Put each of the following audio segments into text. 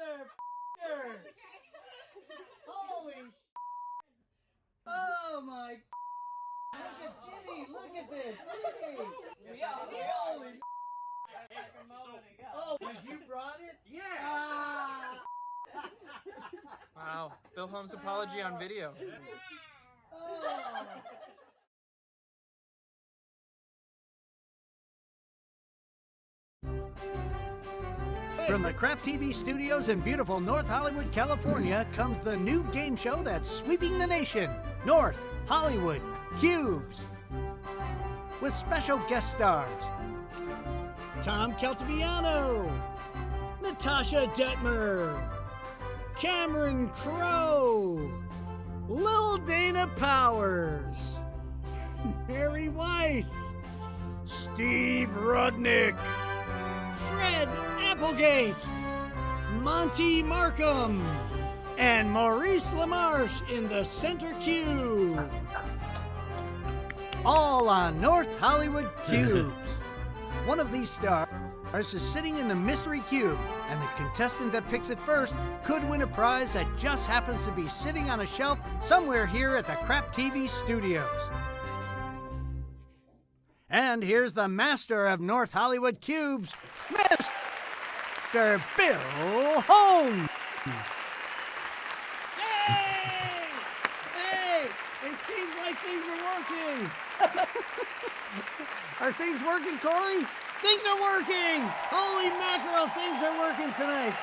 Motherfuckers! Holy oh my look at Jimmy, look at this, Jimmy! Holy oh, did you brought it? Yeah! Wow, Bill Holmes' apology on video. Oh. From the Crap TV studios in beautiful North Hollywood, California, comes the new game show that's sweeping the nation, North Hollywood Cubes. With special guest stars, Tom Caltabiano, Natasha Detmer, Cameron Crowe, Lil Dana Powers, Mary Weiss, Steve Rudnick, Fred Applegate, Monte Markham, and Maurice LaMarche in the center cube. All on North Hollywood Cubes. One of these stars is sitting in the mystery cube, and the contestant that picks it first could win a prize that just happens to be sitting on a shelf somewhere here at the Crap TV studios. And here's the master of North Hollywood Cubes, Mr. Bill Holmes. Hey! Hey! It seems like things are working. Are things working, Corey? Things are working! Holy mackerel, things are working tonight.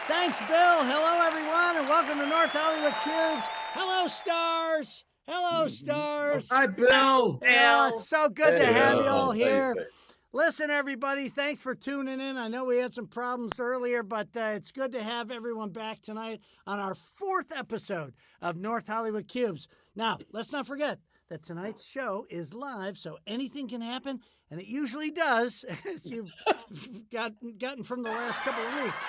Thanks, Bill. Hello, everyone, and welcome to North Hollywood Cubes. Hello, stars. Hello, stars. Hi, Bill. Yeah, it's so good to have you all here. Thanks. Listen, everybody, thanks for tuning in. I know we had some problems earlier, but it's good to have everyone back tonight on our 4th episode of North Hollywood Cubes. Now, let's not forget that tonight's show is live, so anything can happen, and it usually does, as you've gotten from the last couple of weeks.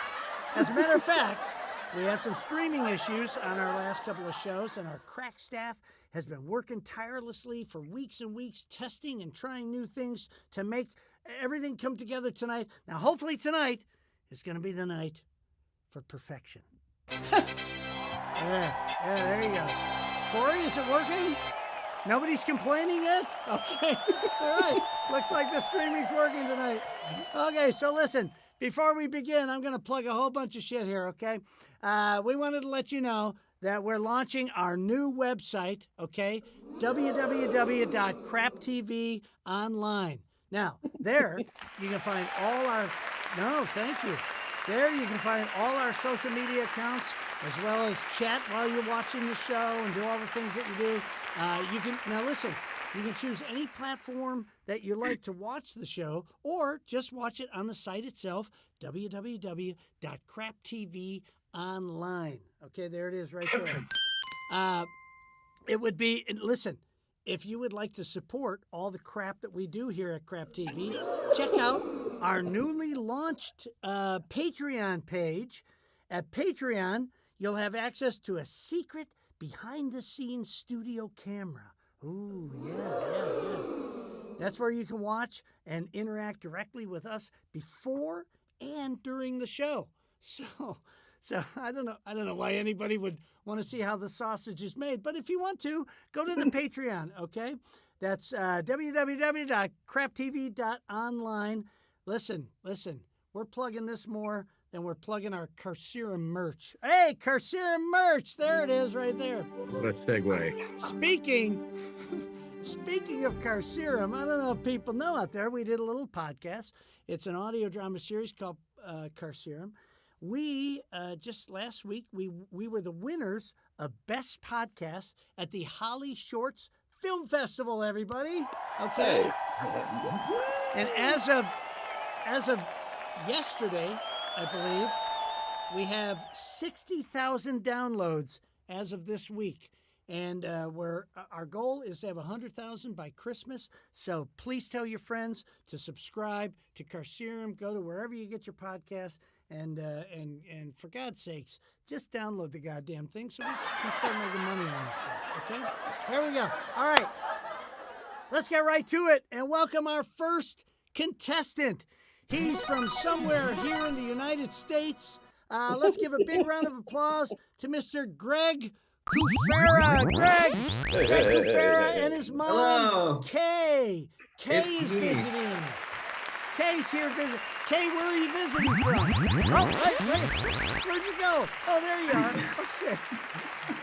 As a matter of fact, we had some streaming issues on our last couple of shows, and our crack staff has been working tirelessly for weeks and weeks, testing and trying new things to make everything come together tonight. Now, hopefully tonight is going to be the night for perfection. There you go. Corey, is it working? Nobody's complaining yet? Okay. All right. Looks like the streaming's working tonight. Okay, so listen. Before we begin, I'm going to plug a whole bunch of shit here, okay? We wanted to let you know that we're launching our new website, okay? www.craptv.online. Now, there you can find all our... No, thank you. There you can find all our social media accounts, as well as chat while you're watching the show and do all the things that you do. Now listen, you can choose any platform that you like to watch the show, or just watch it on the site itself, www.craptv.online. Okay, there it is right there. It would be, listen, if you would like to support all the crap that we do here at Crap TV, check out our newly launched Patreon page. At Patreon, you'll have access to a secret behind-the-scenes studio camera. Ooh, yeah. That's where you can watch and interact directly with us before and during the show. So I don't know why anybody would want to see how the sausage is made, but if you want to, go to the Patreon, okay? That's www.craptv.online. Listen, we're plugging this more than we're plugging our Carcerum merch. Hey, Carcerum merch! There it is right there. What a segue. Speaking of Carcerum, I don't know if people know out there, we did a little podcast. It's an audio drama series called Carcerum. We, just last week, we were the winners of Best Podcast at the Holly Shorts Film Festival, everybody. Okay? And as of yesterday, I believe, we have 60,000 downloads as of this week. And our goal is to have 100,000 by Christmas. So please tell your friends to subscribe to Carcerum. Go to wherever you get your podcast. And for God's sakes, just download the goddamn thing so we can start making money on this stuff, okay? There we go. All right. Let's get right to it and welcome our first contestant. He's from somewhere here in the United States. Let's give a big round of applause to Mr. Greg Kufera. Greg Kufera and his mom, Hello. Kay. Kay It's is me. visiting. Kay's here visiting. Kay, where are you visiting from? Oh, wait. Where'd you go? Oh, there you are. Okay.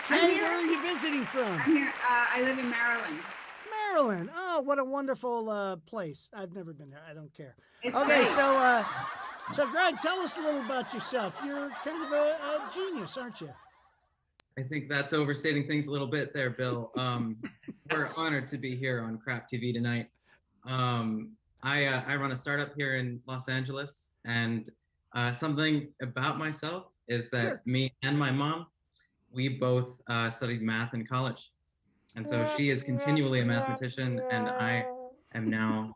Kay, where are you visiting from? I'm here. I live in Maryland. Maryland. Oh, what a wonderful place. I've never been there. I don't care. It's Okay, great. so Greg, tell us a little about yourself. You're kind of a genius, aren't you? I think that's overstating things a little bit there, Bill. We're honored to be here on Crap TV tonight. I run a startup here in Los Angeles, and something about myself is that Sure. me and my mom, we both studied math in college. And so she is continually a mathematician, and I am now,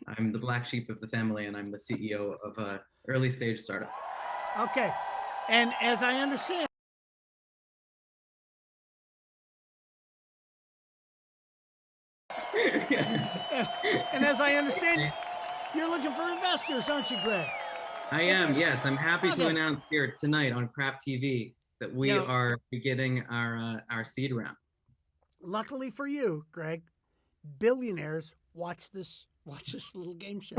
I'm the black sheep of the family, and I'm the CEO of a early stage startup. Okay. And as I understand, and as I understand, you're looking for investors, aren't you, Greg? I am, yes. I'm happy Okay. to announce here tonight on Crap TV that we Yeah. are beginning our seed round. Luckily for you, Greg, billionaires watch this little game show.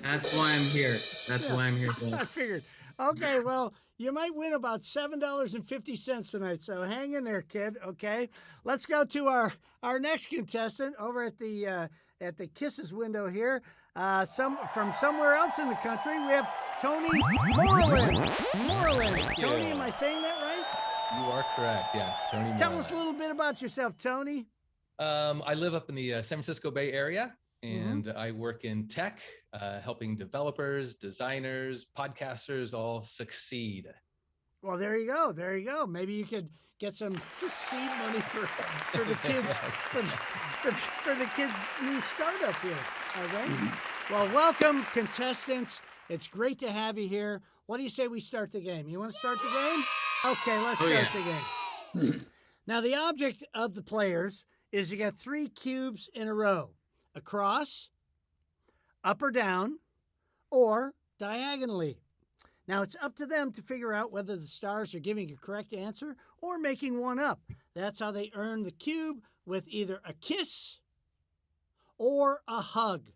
That's why I'm here. That's Yeah. why I'm here, Bill. I figured. Okay, well, you might win about $7.50 tonight, so hang in there, kid. Okay, let's go to our next contestant over at the Kisses window here. From somewhere else in the country, we have Tony Moreland. Tony, am I saying that right? You are correct. Yes, Tony. Tell us a little bit about yourself, Tony. I live up in the San Francisco Bay Area, and I work in tech, helping developers, designers, podcasters all succeed. Well, there you go. There you go. Maybe you could get some seed money for the kids for the kids' new startup here. All right. Well, welcome, contestants. It's great to have you here. What do you say we start the game? You want to start the game? Okay, let's start the game. Now, the object of the players is to get 3 cubes in a row: across, up or down, or diagonally. Now, it's up to them to figure out whether the stars are giving a correct answer or making one up. That's how they earn the cube, with either a kiss or a hug.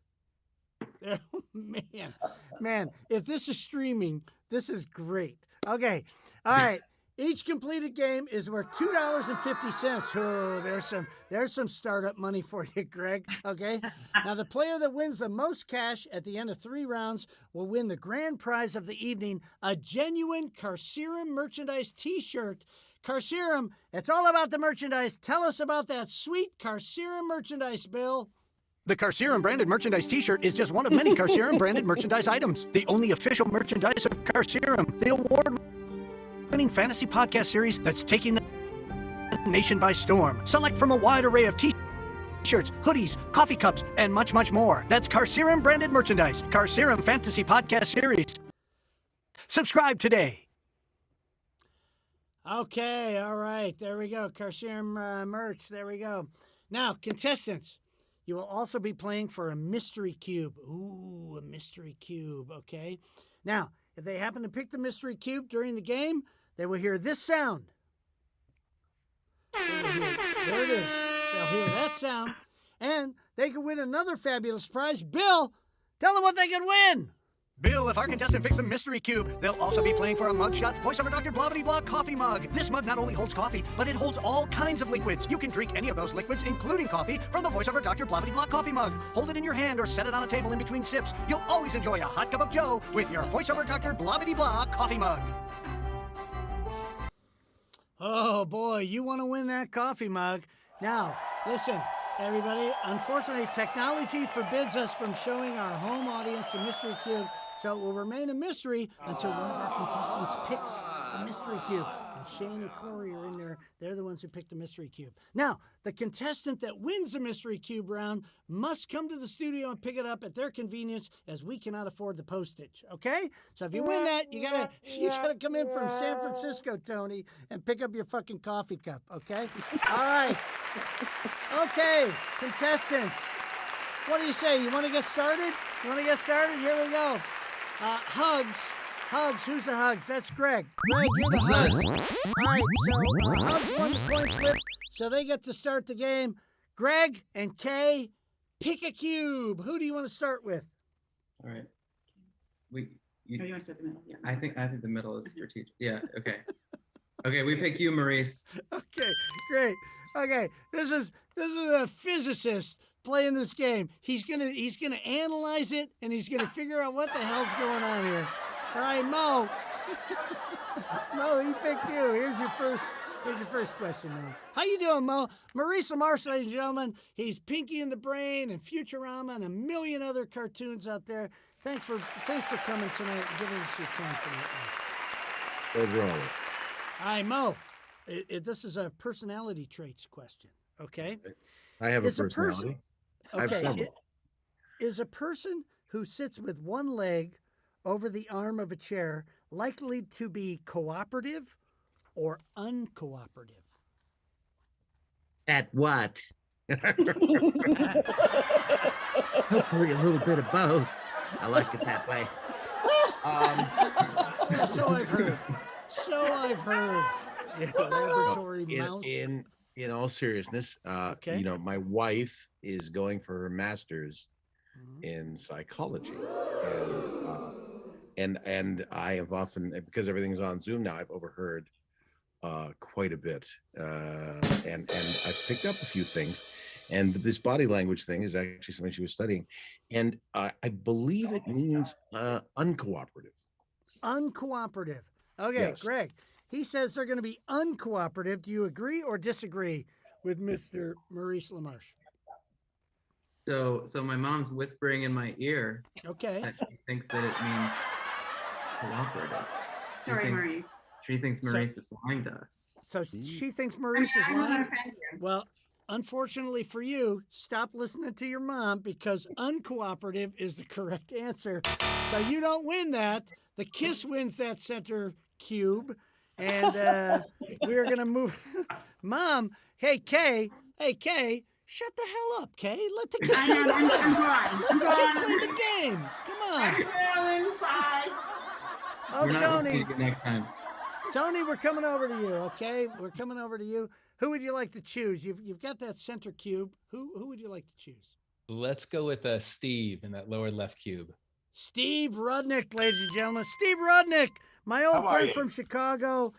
Man, if this is streaming, this is great. Okay, all right. Each completed game is worth $2.50. Oh, there's some startup money for you, Greg. Okay. Now, the player that wins the most cash at the end of 3 rounds will win the grand prize of the evening: a genuine Carcerum merchandise T-shirt. Carcerum, it's all about the merchandise. Tell us about that sweet Carcerum merchandise, Bill. The Carcerum branded merchandise T-shirt is just one of many Carcerum branded merchandise items. The only official merchandise of Carcerum, the award-winning fantasy podcast series that's taking the nation by storm. Select from a wide array of T-shirts, hoodies, coffee cups, and much, much more. That's Carcerum branded merchandise. Carcerum Fantasy Podcast Series. Subscribe today. Okay, all right. There we go. Carcerum merch. There we go. Now, contestants, you will also be playing for a mystery cube. Ooh, a mystery cube, okay? Now, if they happen to pick the mystery cube during the game, they will hear this sound. There it is. They'll hear that sound, and they can win another fabulous prize. Bill, tell them what they can win. Bill, if our contestant picks the mystery cube, they'll also be playing for a Mugshot Voiceover Dr. Blah Blah coffee mug. This mug not only holds coffee, but it holds all kinds of liquids. You can drink any of those liquids, including coffee, from the Voiceover Dr. Blah Blah coffee mug. Hold it in your hand or set it on a table in between sips. You'll always enjoy a hot cup of joe with your Voiceover Dr. Blah Blah coffee mug. Oh, boy, you want to win that coffee mug. Now, listen, everybody, unfortunately, technology forbids us from showing our home audience the mystery cube, so it will remain a mystery until one of our contestants picks the mystery cube. And Shane and Corey are in there. They're the ones who picked the mystery cube. Now, the contestant that wins the mystery cube round must come to the studio and pick it up at their convenience, as we cannot afford the postage, okay? So if you win that, you gotta come in from San Francisco, Tony, and pick up your fucking coffee cup, okay? All right. Okay, contestants. What do you say? You want to get started? Here we go. Hugs Hugs. Who's the Hugs? That's Greg. Greg, you're the Hugs. All right, so Hugs won the coin flip, so they get to start the game. Greg and Kay, pick a cube. Who do you want to start with? All right. Oh, you want to start the middle? Yeah. I think the middle is strategic. Yeah. Okay. Okay. We pick you, Maurice. Okay, great. Okay, this is a physicist playing this game. He's gonna analyze it, and he's gonna figure out what the hell's going on here. All right, Mo. Mo, he picked you. Here's your first question, Mo. How you doing, Mo? Maurice LaMarche, ladies and gentlemen. He's Pinky and the Brain and Futurama and a million other cartoons out there. Thanks for coming tonight and giving us your time tonight. What's wrong? All right, Mo. This is a personality traits question, okay? I have a Is a person- personality. I have Okay, several. is a person who sits with one leg over the arm of a chair likely to be cooperative or uncooperative? At what? Hopefully a little bit of both. I like it that way. So I've heard. Yeah, laboratory mouse. In all seriousness, Okay. my wife is going for her master's in psychology, and I have often, because everything's on Zoom now, I've overheard quite a bit, and I've picked up a few things. And this body language thing is actually something she was studying, and I believe it means uncooperative. Uncooperative. Okay, Yes. Greg. He says they're going to be uncooperative. Do you agree or disagree with Mr. Maurice LaMarche? So my mom's whispering in my ear Okay. that she thinks that it means cooperative. Sorry, Maurice. She thinks Maurice is lying to us. So she thinks Maurice is I'm not lying. gonna offend you. Well, unfortunately for you, stop listening to your mom because uncooperative is the correct answer. So you don't win that. The Kiss wins that center cube. And we're going to move. Mom, hey, Kay, shut the hell up, Kay. Let the kid I'm play the gone. game. I'm Let the kid gone. play the game. Come on. Marilyn, bye. Oh, We're not Tony. gonna see you next time. Tony, we're coming over to you, okay? We're coming over to you. Who would you like to choose? You've got that center cube. Who would you like to choose? Let's go with Steve in that lower left cube. Steve Rudnick, ladies and gentlemen. Steve Rudnick, my old How are friend you? from Chicago.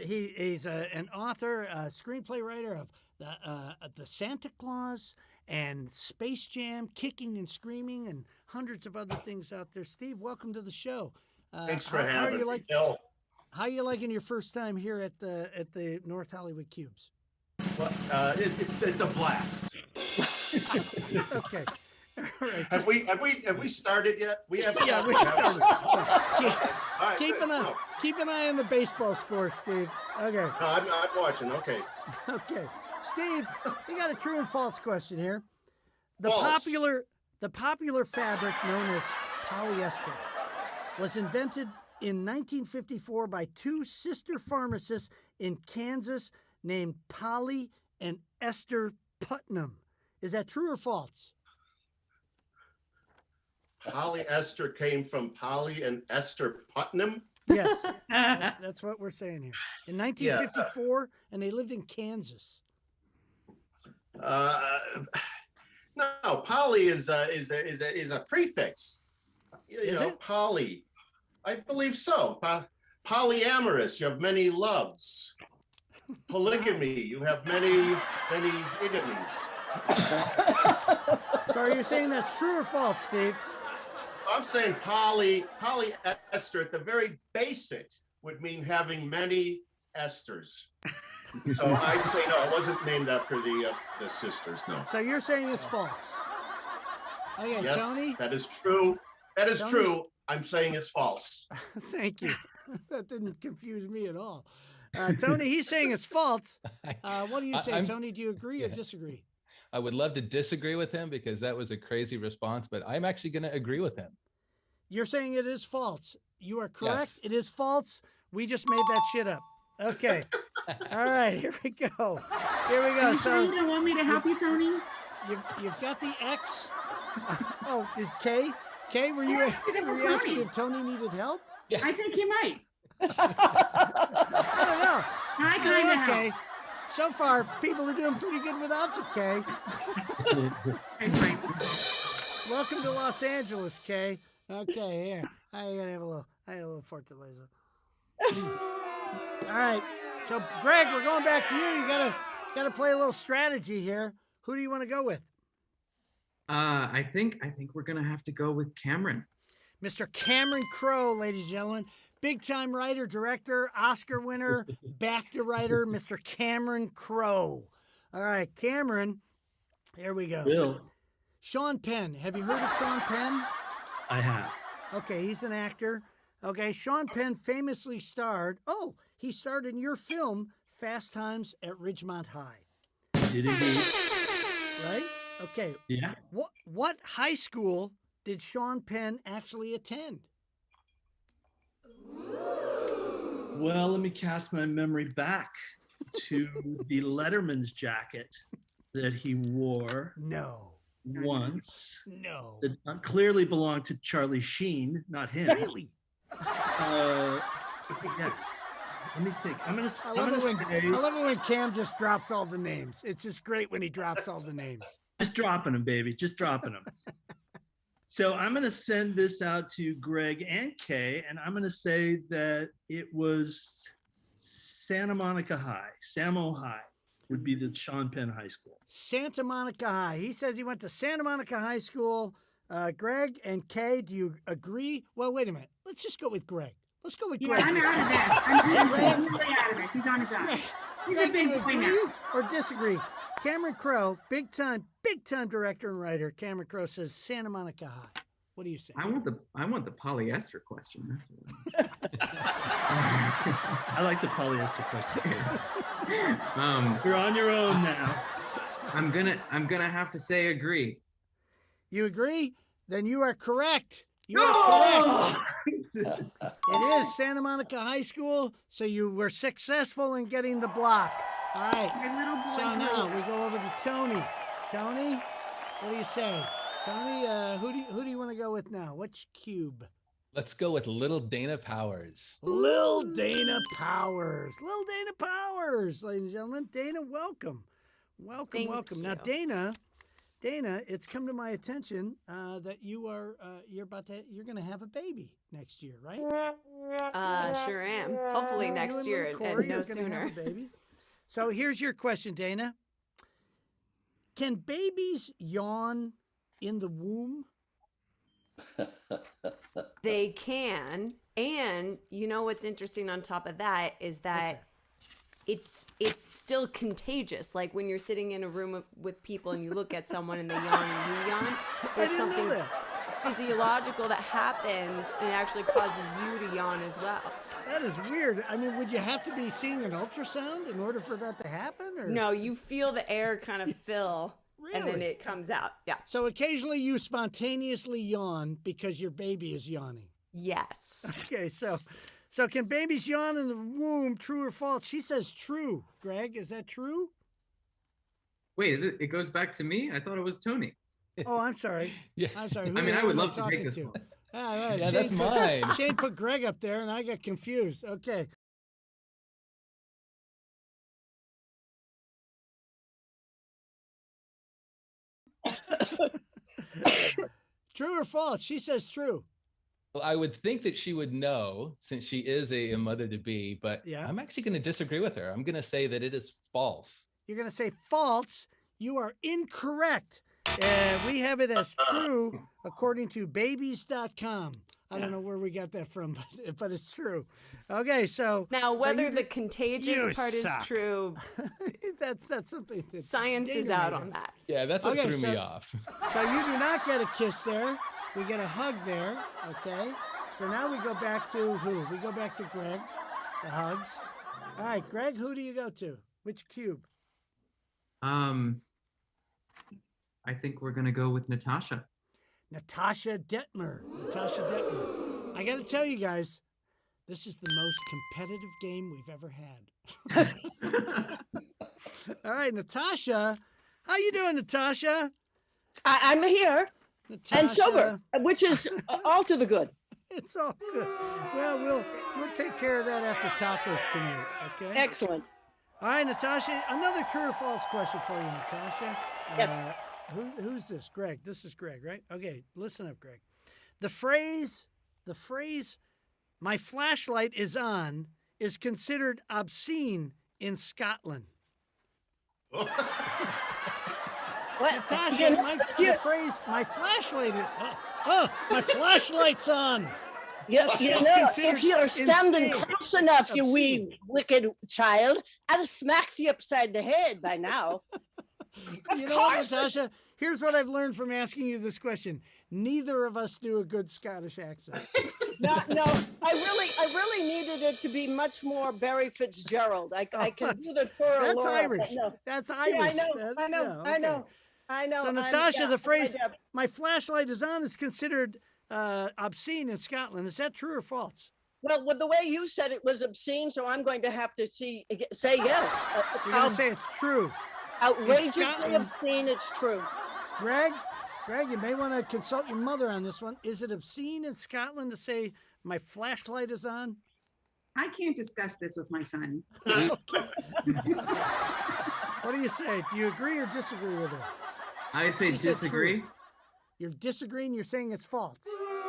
He's an author, a screenplay writer of the Santa Claus and Space Jam, Kicking and Screaming, and hundreds of other things out there. Steve, welcome to the show. Thanks for how having are you me, Bill. How are you liking your first time here at the North Hollywood Cubes? Well, it's a blast. Okay. All right. Have we started yet? We have. Yeah, we started. started. All right, Keep good. keep an eye on the baseball score, Steve. Okay. No, I'm watching. Okay. Okay. Steve, you got a true and false question here. The False. popular fabric known as polyester was invented in 1954 by two sister pharmacists in Kansas named Polly and Esther Putnam. Is that true or false? Polyester came from Polly and Esther Putnam. Yes. That's what we're saying here. In 1954, and they lived in Kansas. No, Polly is a prefix. Is it? Polly. I believe so. Polyamorous. You have many loves. Polygamy. You have many bigamities. So are you saying that's true or false, Steve? I'm saying polyester at the very basic would mean having many esters. So I say no, it wasn't named after the sisters. No. So you're saying it's false. Okay, Yes, Tony. that is true. That is Tony's- true. I'm saying it's false. Thank you. That didn't confuse me at all. Tony, he's saying it's false. What do you say, Tony? Do you agree or disagree? I would love to disagree with him because that was a crazy response, but I'm actually going to agree with him. You're saying it is false. You are correct. Yes. It is false. We just made that shit up. Okay. All right. Here we go. Here we go. You So you don't want me to help you, Tony? you've got the X. Oh, did Kay? Kay, were you asking if Tony needed help? I think he might. I don't know. I kind of Okay. So far, people are doing pretty good without you, Kay. Welcome to Los Angeles, Kay. Okay, here. I gotta have a little Fortaleza. All right. So, Greg, we're going back to you. You gotta play a little strategy here. Who do you want to go with? I think we're gonna have to go with Cameron. Mr. Cameron Crowe, ladies and gentlemen. Big-time writer, director, Oscar winner, BAFTA writer, Mr. Cameron Crowe. All right, Cameron, here we go. Bill. Sean Penn. Have you heard of Sean Penn? I have. Okay, he's an actor. Okay, Sean Penn famously starred, he starred in your film, Fast Times at Ridgemont High. Did indeed. Right? Okay. Yeah. What high school did Sean Penn actually attend? Well, let me cast my memory back to the Letterman's jacket that he wore No. once. No. That clearly belonged to Charlie Sheen, not him. Really? Yes. Let me think. I love it when Cam just drops all the names. It's just great when he drops all the names. Just dropping them, baby. Just dropping them. So I'm going to send this out to Greg and Kay, and I'm going to say that it was Santa Monica High. Samo High would be the Sean Penn High School. Santa Monica High. He says he went to Santa Monica High School. Greg and Kay, do you agree? Well, wait a minute. Let's just go with Greg. Let's go with Greg. I'm out of that. I'm really out of this. He's on his own. He's a big boy now. Agree or disagree? Cameron Crowe, big time director and writer. Cameron Crowe says Santa Monica High. What do you say? I want the polyester question. That's what I like the polyester question. You're on your own now. I'm gonna have to say agree. You agree? Then you are correct. You are correct. It is Santa Monica High School, so you were successful in getting the block. All right. So now we go over to Tony. Tony, what do you say? Tony, who do you want to go with now? Which cube? Let's go with Little Dana Powers. Lil Dana Powers. Lil Dana Powers, ladies and gentlemen. Dana, welcome. Welcome. Now, Dana, it's come to my attention that you're going to have a baby next year, right? Sure am. Hopefully next year and no sooner. So here's your question, Dana. Can babies yawn in the womb? They can. And you know what's interesting on top of that is that it's still contagious. Like when you're sitting in a room with people and you look at someone and they yawn and you yawn, there's something physiological that happens and it actually causes you to yawn as well. That is weird. I mean, would you have to be seeing an ultrasound in order for that to happen? Or? No, you feel the air kind of fill. Really? And then it comes out. Yeah. So occasionally you spontaneously yawn because your baby is yawning. Yes. Okay, so can babies yawn in the womb, true or false? She says true. Greg, is that true? Wait, it goes back to me? I thought it was Tony. Oh, I'm sorry. Yeah. I'm sorry. I mean, I would love to take this one. All right. Yeah, that's mine. Shane put Greg up there and I got confused. Okay. True or false? She says true. Well, I would think that she would know since she is a mother-to-be, but I'm actually going to disagree with her. I'm going to say that it is false. You're going to say false. You are incorrect. We have it as true according to babies.com. I don't know where we got that from, but it's true. Okay, so now whether the contagious part is true, that's something that science is out on that. Yeah, that's what threw me off. So you do not get a kiss there. We get a hug there. Okay. So now we go back to who? We go back to Greg. The hugs. All right, Greg. Who do you go to? Which cube? I think we're gonna go with Natasha. Natasha Detmer. I got to tell you guys, this is the most competitive game we've ever had. All right, Natasha. How you doing, Natasha? I'm here Natasha. and sober, which is all to the good. It's all good. Well, we'll take care of that after tacos tonight. Okay. Excellent. All right, Natasha. Another true or false question for you, Natasha. Yes. Who's this? Greg. This is Greg, right? Okay. Listen up, Greg. The phrase, "My flashlight is on," is considered obscene in Scotland. What? Natasha, the phrase "my flashlight is," my flashlight's on. You know, if you're standing insane. close enough, you Obscene. wee wicked child, I'd have smacked you upside the head by now. You know what, Natasha? Here's what I've learned from asking you this question. Neither of us do a good Scottish accent. No, I really needed it to be much more Barry Fitzgerald. I can do the Tora That's Laura, Irish. but no. That's Yeah, Irish. I know. Yeah, okay. So, Natasha, the phrase "my flashlight is on" is considered obscene in Scotland. Is that true or false? Well, with the way you said it was obscene, so I'm going to have to say yes. You're going to say it's true. Outrageously Scotland- obscene, it's true. Greg, you may want to consult your mother on this one. Is it obscene in Scotland to say "my flashlight is on"? I can't discuss this with my son. Okay. What do you say? Do you agree or disagree with her? I say She said disagree. true. You're disagreeing. You're saying it's false.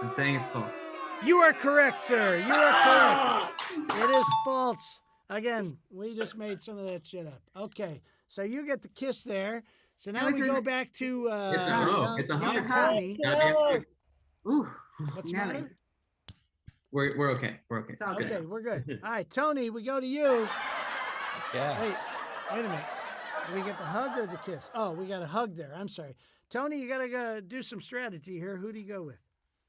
I'm saying it's false. You are correct, sir. You are correct. It is false. Again, we just made some of that shit up. Okay, so you get the kiss there. So now we go back to It's a hug. Tony. Ooh. What's the matter? We're okay. We're okay. It's all It's good. Okay, we're good. All right, Tony, we go to you. Yes. Wait a minute. Do we get the hug or the kiss? Oh, we got a hug there. I'm sorry. Tony, you got to go do some strategy here. Who do you go with?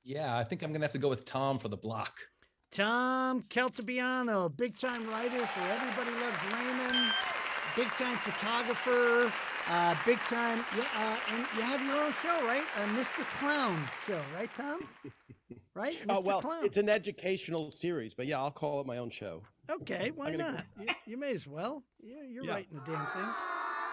Yeah, I think I'm going to have to go with Tom for the block. Tom Caltabiano, big-time writer for Everybody Loves Raymond, big-time photographer, big-time, and you have your own show, right? A Mr. Clown show, right, Tom? Right? Mr. Clown. It's an educational series, but yeah, I'll call it my own show. Okay, why I'm gonna not? You may as well. You're Yeah. writing the damn thing.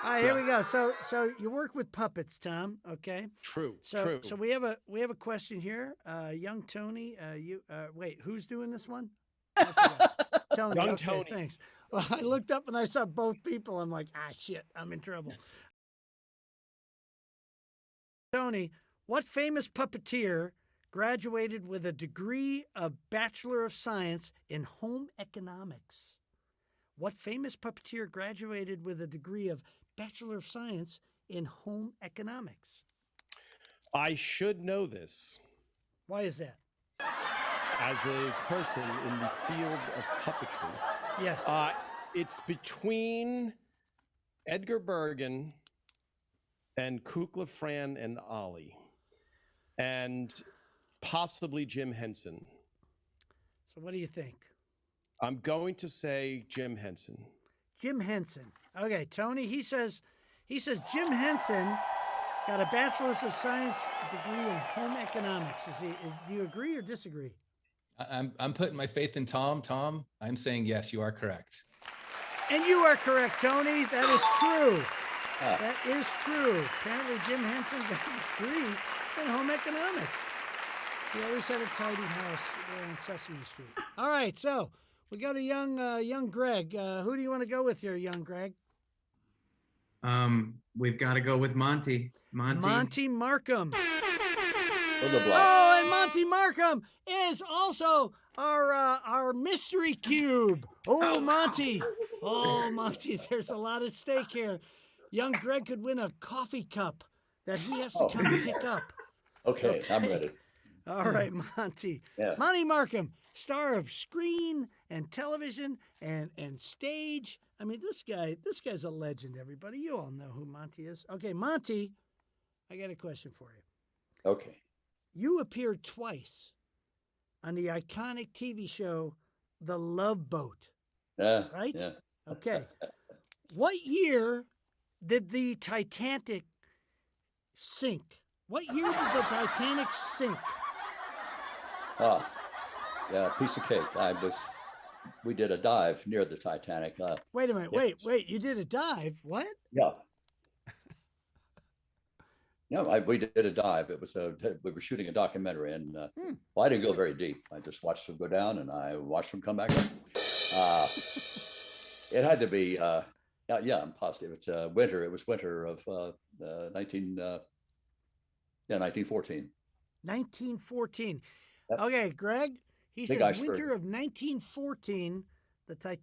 All right, here we go. So you work with puppets, Tom. Okay. True. So we have a question here. Young Tony, wait, who's doing this one? I forgot. Tony. Young Okay, Tony. Thanks. Well, I looked up and I saw both people. I'm like, shit, I'm in trouble. Tony, what famous puppeteer graduated with a degree of Bachelor of Science in Home Economics? What famous puppeteer graduated with a degree of Bachelor of Science in Home Economics? I should know this Why is that? as a person in the field of puppetry. Yes. It's between Edgar Bergen and Kukla Fran and Ollie, and possibly Jim Henson. So what do you think? I'm going to say Jim Henson. Jim Henson. Okay, Tony, he says Jim Henson got a Bachelor's of Science degree in Home Economics. Do you agree or disagree? I'm putting my faith in Tom. Tom, I'm saying yes, you are correct. And you are correct, Tony. That is true. That is true. Apparently, Jim Henson got a degree in Home Economics. He always had a tidy house there on Sesame Street. All right, so we go to young Greg. Who do you want to go with here, young Greg? We've got to go with Monte. Monte Markham. For the block. Oh, and Monte Markham is also our mystery cube. Oh, Monte. Oh, Monte, there's a lot at stake here. Young Greg could win a coffee cup that he has to come pick up. Okay, I'm ready. All right, Monte. Yeah. Monte Markham, star of screen and television and stage. I mean, this guy's a legend, everybody. You all know who Monte is. Okay, Monte, I got a question for you. Okay. You appeared twice on the iconic TV show The Love Boat, right? Yeah. Okay. What year did the Titanic sink? What year did the Titanic sink? Yeah, piece of cake. We did a dive near the Titanic. Wait a minute. yeah. Wait. You did a dive? What? Yeah. Yeah, we did a dive. It was we were shooting a documentary, and well, I didn't go very deep. I just watched them go down, and I watched them come back up. It had to be, yeah, I'm positive. It's winter. It was winter of 1914. 1914. Yep. Okay, Greg. He Big says iceberg. winter of 1914. I'm saying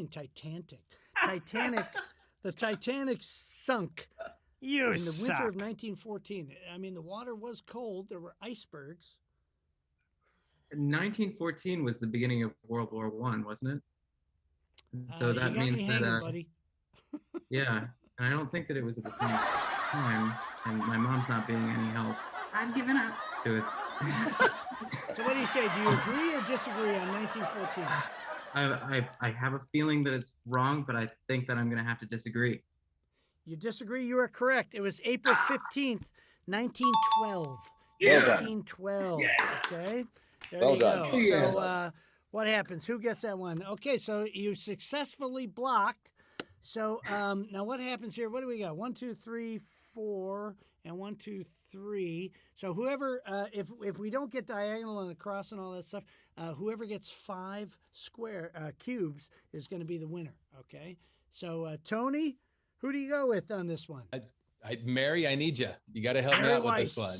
Titanic. The Titanic sunk. You in the winter of suck. 1914. I mean, the water was cold. There were icebergs. 1914 was the beginning of World War I, wasn't it? And so You that got me means hanging, that, buddy. yeah, and I don't think that it was at the same time. And my mom's not being any help I've given up. to us. So what do you say? Do you agree or disagree on 1914? I have a feeling that it's wrong, but I think that I'm going to have to disagree. You disagree? You are correct. It was April 15th, 1912. Yeah. 1912. Okay. There Well you done. go. Yeah. So what happens? Who gets that one? Okay, so you successfully blocked. So now what happens here? What do we got? 1, 2, 3, 4, and 1, 2, 3. So whoever, if we don't get diagonal and across and all that stuff, whoever gets 5 cubes is going to be the winner. Okay. So Tony, who do you go with on this one? Mary, I need you. You got to help me Mary out with Weiss. this one.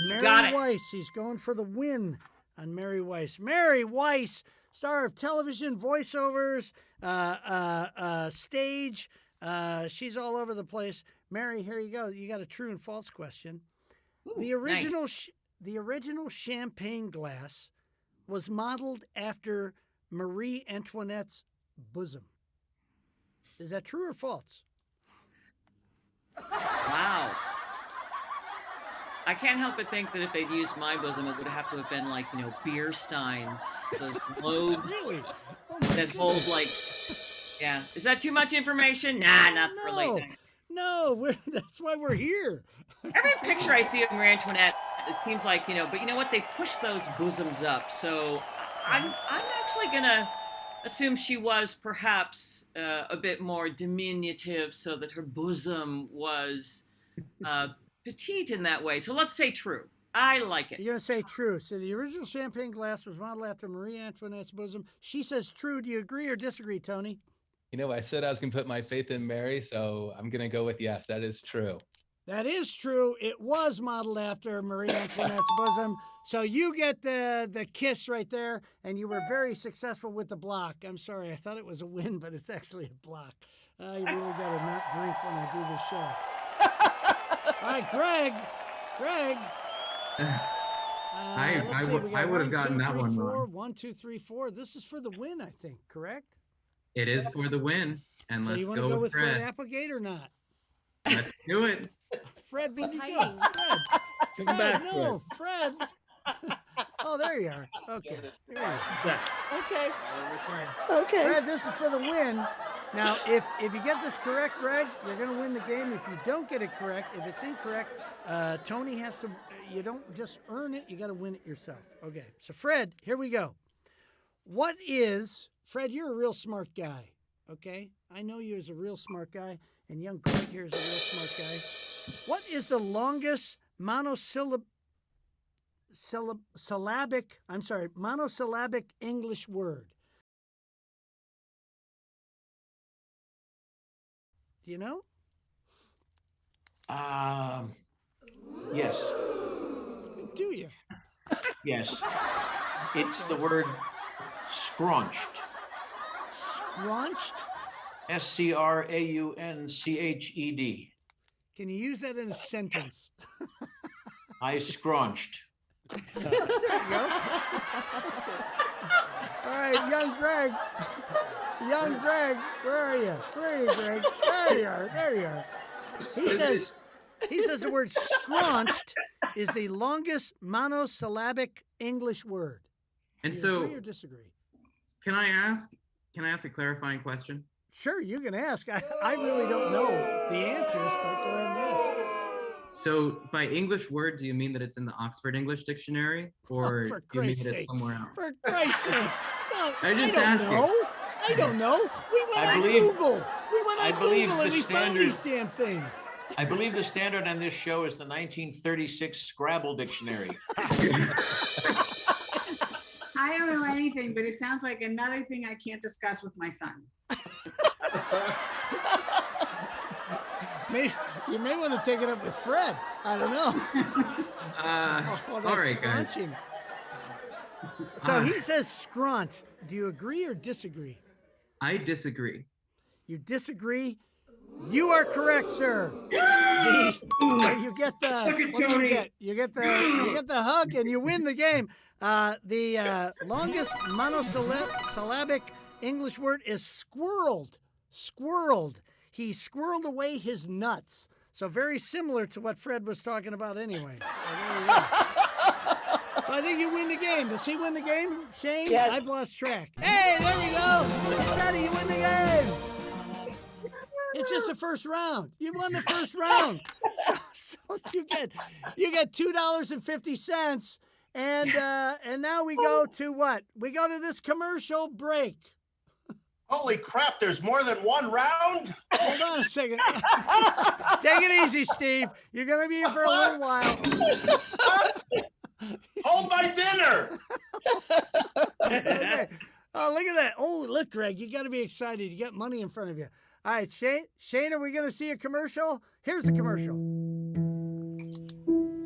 Mary Got it. Weiss. He's going for the win on Mary Weiss. Mary Weiss, star of television, voiceovers, stage. She's all over the place. Mary, here you go. You got a true and false question. The original champagne glass was modeled after Marie Antoinette's bosom. Is that true or false? Wow. I can't help but think that if they'd used my bosom, it would have to have been like, beer steins, those globes Really? that hold like, yeah. Is that too much information? Nah, not for late night. No, that's why we're here. Every picture I see of Marie Antoinette, it seems like, but you know what? They push those bosoms up. So I'm actually going to assume she was perhaps a bit more diminutive so that her bosom was petite in that way. So let's say true. I like it. You're going to say true. So the original champagne glass was modeled after Marie Antoinette's bosom. She says true. Do you agree or disagree, Tony? I said I was going to put my faith in Mary, so I'm going to go with yes, that is true. That is true. It was modeled after Marie Antoinette's bosom. So you get the kiss right there, and you were very successful with the block. I'm sorry. I thought it was a win, but it's actually a block. I really got to not drink when I do this show. All right, Greg. I would have gotten that one wrong. 1, 2, 3, 4. This is for the win, I think, correct? It is for the win, and So let's you want to go go with Fred Fred. Applegate or not? Let's do it. Fred, where'd you go? hiding. Fred. Come back, No, Fred. Oh, there you are. Okay. There you are. Okay. Okay. Fred, this is for the win. Now, if you get this correct, Greg, you're going to win the game. If you don't get it correct, if it's incorrect, Tony has to, you don't just earn it, you got to win it yourself. Okay. So, Fred, here we go. Fred, you're a real smart guy, okay? I know you as a real smart guy, and young Greg here is a real smart guy. What is the longest monosyllabic English word? Do you know? Yes. Do you? Yes. It's the word scraunched. Scraunched? Scraunched. Can you use that in a sentence? I scraunched. There you go. All right, young Greg. Young Greg, where are you? Where are you, Greg? There you are. There you are. He says the word scraunched is the longest monosyllabic English word. And Do you so, agree or disagree? Can I ask a clarifying question? Sure, you can ask. I really don't know the answers, but go ahead and ask. So, by English word, do you mean that it's in the Oxford English Dictionary, or for do you mean Christ's that sake. it's somewhere else? For Christ's sake. I just don't asked know. you. I don't know. We went I on believe- Google. We went I on believe Google and the we found standard- these damn things. I believe the standard on this show is the 1936 Scrabble dictionary. I don't know anything, but it sounds like another thing I can't discuss with my son. You may want to take it up with Fred. I don't know. All right, guys. Scrunching. So he says scrunched. Do you agree or disagree? I disagree. You disagree? You are correct, sir. So you get the what do you get? You get the hug and you win the game. The longest monosyllabic English word is squirreled. Squirreled. He squirreled away his nuts. So very similar to what Fred was talking about anyway. So I think you win the game. Does he win the game, Shane? Yes. I've lost track. Hey, there you go. Freddie, you win the game. It's just the first round. You won the first round. So you get $2.50. And now we go to what? We go to this commercial break. Holy crap, there's more than one round? Hold on a second. Take it easy, Steve. You're going to be here for a little while. Hold my dinner. Okay. Oh, look at that. Oh, look, Greg, you got to be excited. You got money in front of you. All right, Shane, are we going to see a commercial? Here's the commercial.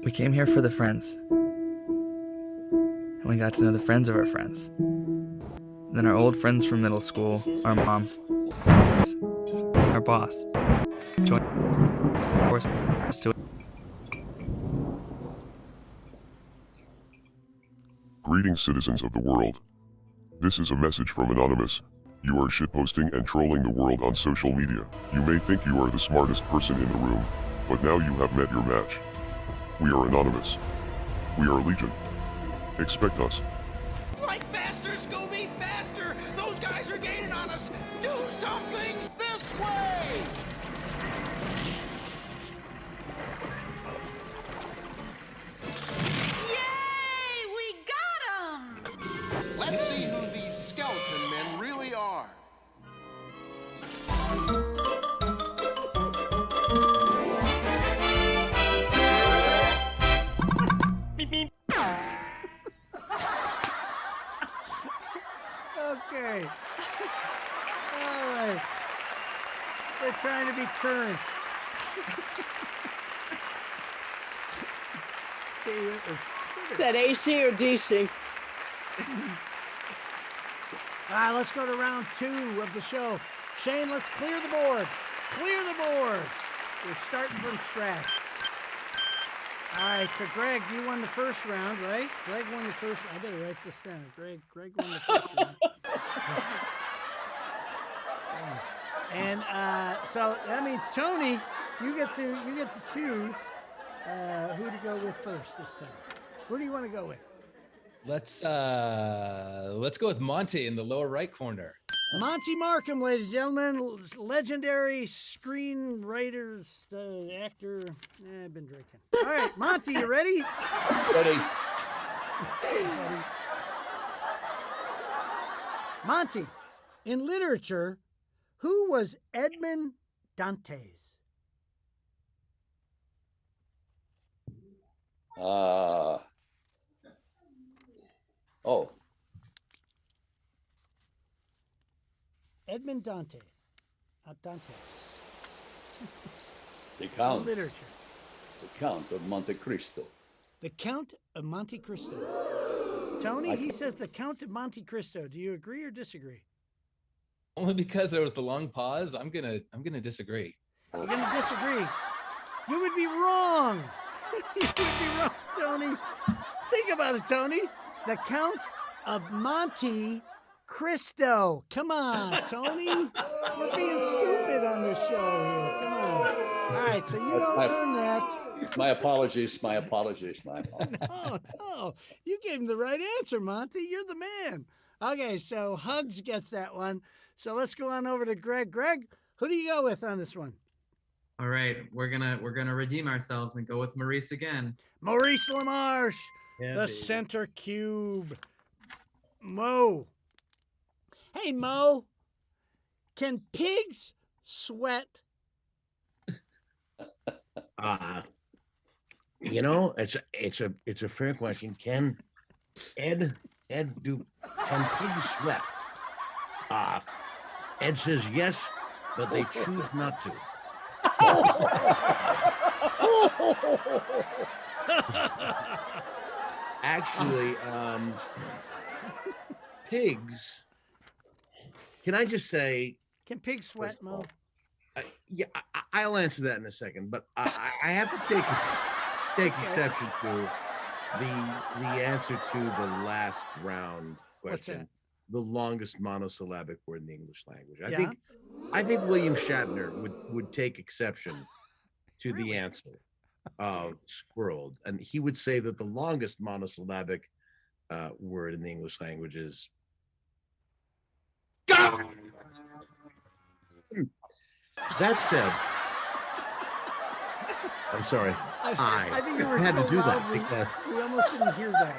We came here for the friends. And we got to know the friends of our friends. Then our old friends from middle school, our mom, our boss, joined us to. Greetings, citizens of the world. This is a message from Anonymous. You are shitposting and trolling the world on social media. You may think you are the smartest person in the room, but now you have met your match. We are Anonymous. We are Legion. Expect us. Like faster, Scooby, faster! Those guys are gaining on us! Do something this way! Yay! We got him! Let's see who these skeleton men really are. Okay. All right. They're trying to be current. See, it was Is that AC or DC? All right, let's go to round 2 of the show. Shane, let's clear the board. Clear the board. We're starting from scratch. All right, so Greg, you won the first round, right? Greg won the first. I better write this down. Greg won the first round. And so that means Tony, you get to choose who to go with first this time. Who do you want to go with? Let's go with Monte in the lower right corner. Monte Markham, ladies and gentlemen, legendary screenwriter, actor. I've been drinking. All right, Monte, you ready? Ready. Hey, buddy. Monte, in literature, who was Edmond Dantes? Edmond Dante. Not Dante. The Count. Literature. The Count of Monte Cristo. The Count of Monte Cristo. Tony, he says the Count of Monte Cristo. Do you agree or disagree? Only because there was the long pause. I'm gonna disagree. You're gonna disagree. You would be wrong. You would be wrong, Tony. Think about it, Tony. The Count of Monte Cristo. Come on, Tony. We're being stupid on this show here. Come on. All right, so you don't earn that. My apologies. No. You gave him the right answer, Monty. You're the man. Okay, so Hugs gets that one. So let's go on over to Greg. Greg, who do you go with on this one? All right, we're gonna redeem ourselves and go with Maurice again. Maurice LaMarche, Yeah, the baby. center cube. Mo. Hey, Mo. Can pigs sweat? You know, it's a fair question. Can Ed do can pigs sweat? Ed says yes, but they choose not to. Actually, pigs. Can I just say? Can pigs sweat, Mo? Yeah, I'll answer that in a second, but I have to take exception to the answer to the last round What's question. that? The longest monosyllabic word in the English language. Yeah? I think William Shatner would take exception to the answer of squirreled, and he would say that the longest monosyllabic word in the English language is God. That said, I'm sorry. I think you were had so to do loud, that because we almost didn't hear that.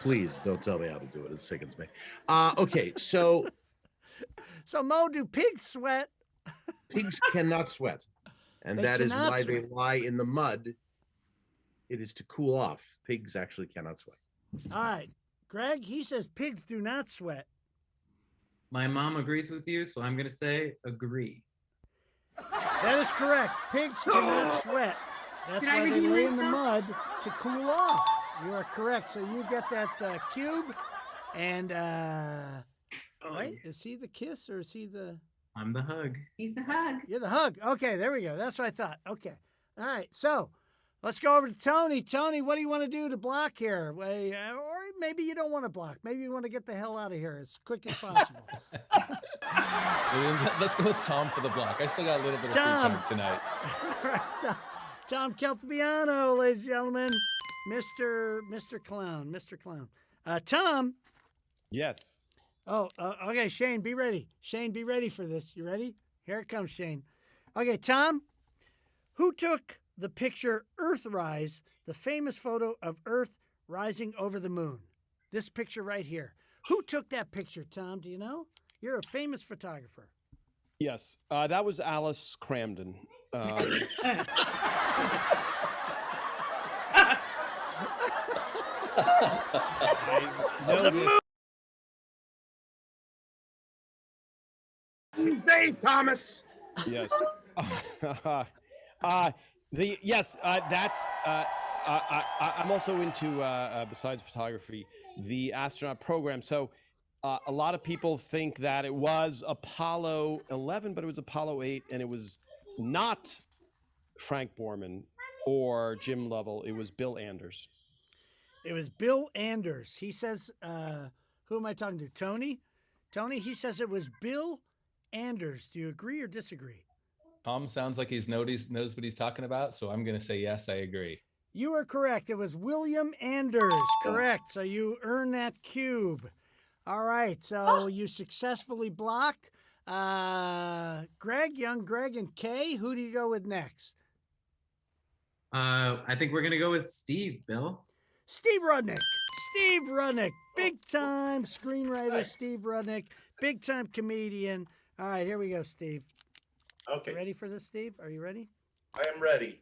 please don't tell me how to do it. It sickens me. Okay, so Mo, do pigs sweat? Pigs cannot sweat, and They that is cannot why sweat. they lie in the mud. It is to cool off. Pigs actually cannot sweat. All right. Greg, he says pigs do not sweat. My mom agrees with you, so I'm going to say agree. That is correct. Pigs cannot sweat. That's Did I why they redeem lay in the myself? mud to cool off. You are correct. So you get that cube. And, right? Is he the kiss or is he the... I'm the hug. He's the hug. You're the hug. Okay, there we go. That's what I thought. Okay. All right. So let's go over to Tony. Tony, what do you want to do to block here? Or maybe you don't want to block. Maybe you want to get the hell out of here as quick as possible. Let's go with Tom for the block. I still got a little bit of free Tom. time tonight. All right, Tom Caltabiano, ladies and gentlemen. Mr. Clown. Tom. Yes. Oh, okay, Shane, be ready. Shane, be ready for this. You ready? Here it comes, Shane. Okay, Tom, who took the picture Earthrise, the famous photo of Earth rising over the moon? This picture right here. Who took that picture, Tom? Do you know? You're a famous photographer. Yes. That was Alice Cramden. I know this. Dave Thomas. Yes. That's. I'm also into besides photography, the astronaut program. So a lot of people think that it was Apollo 11, but it was Apollo 8, and it was not Frank Borman or Jim Lovell. It was Bill Anders. It was Bill Anders. He says, who am I talking to? Tony? Tony, he says it was Bill Anders. Do you agree or disagree? Tom sounds like he knows what he's talking about, so I'm going to say yes, I agree. You are correct. It was William Anders. Correct. So you earn that cube. All right. So you successfully blocked. Greg, young Greg, and Kay, who do you go with next? I think we're going to go with Steve, Bill. Steve Rudnick. Steve Rudnick. Big time screenwriter, Steve Rudnick. Big time comedian. All right. Here we go, Steve. Okay. Ready for this, Steve? Are you ready? I am ready.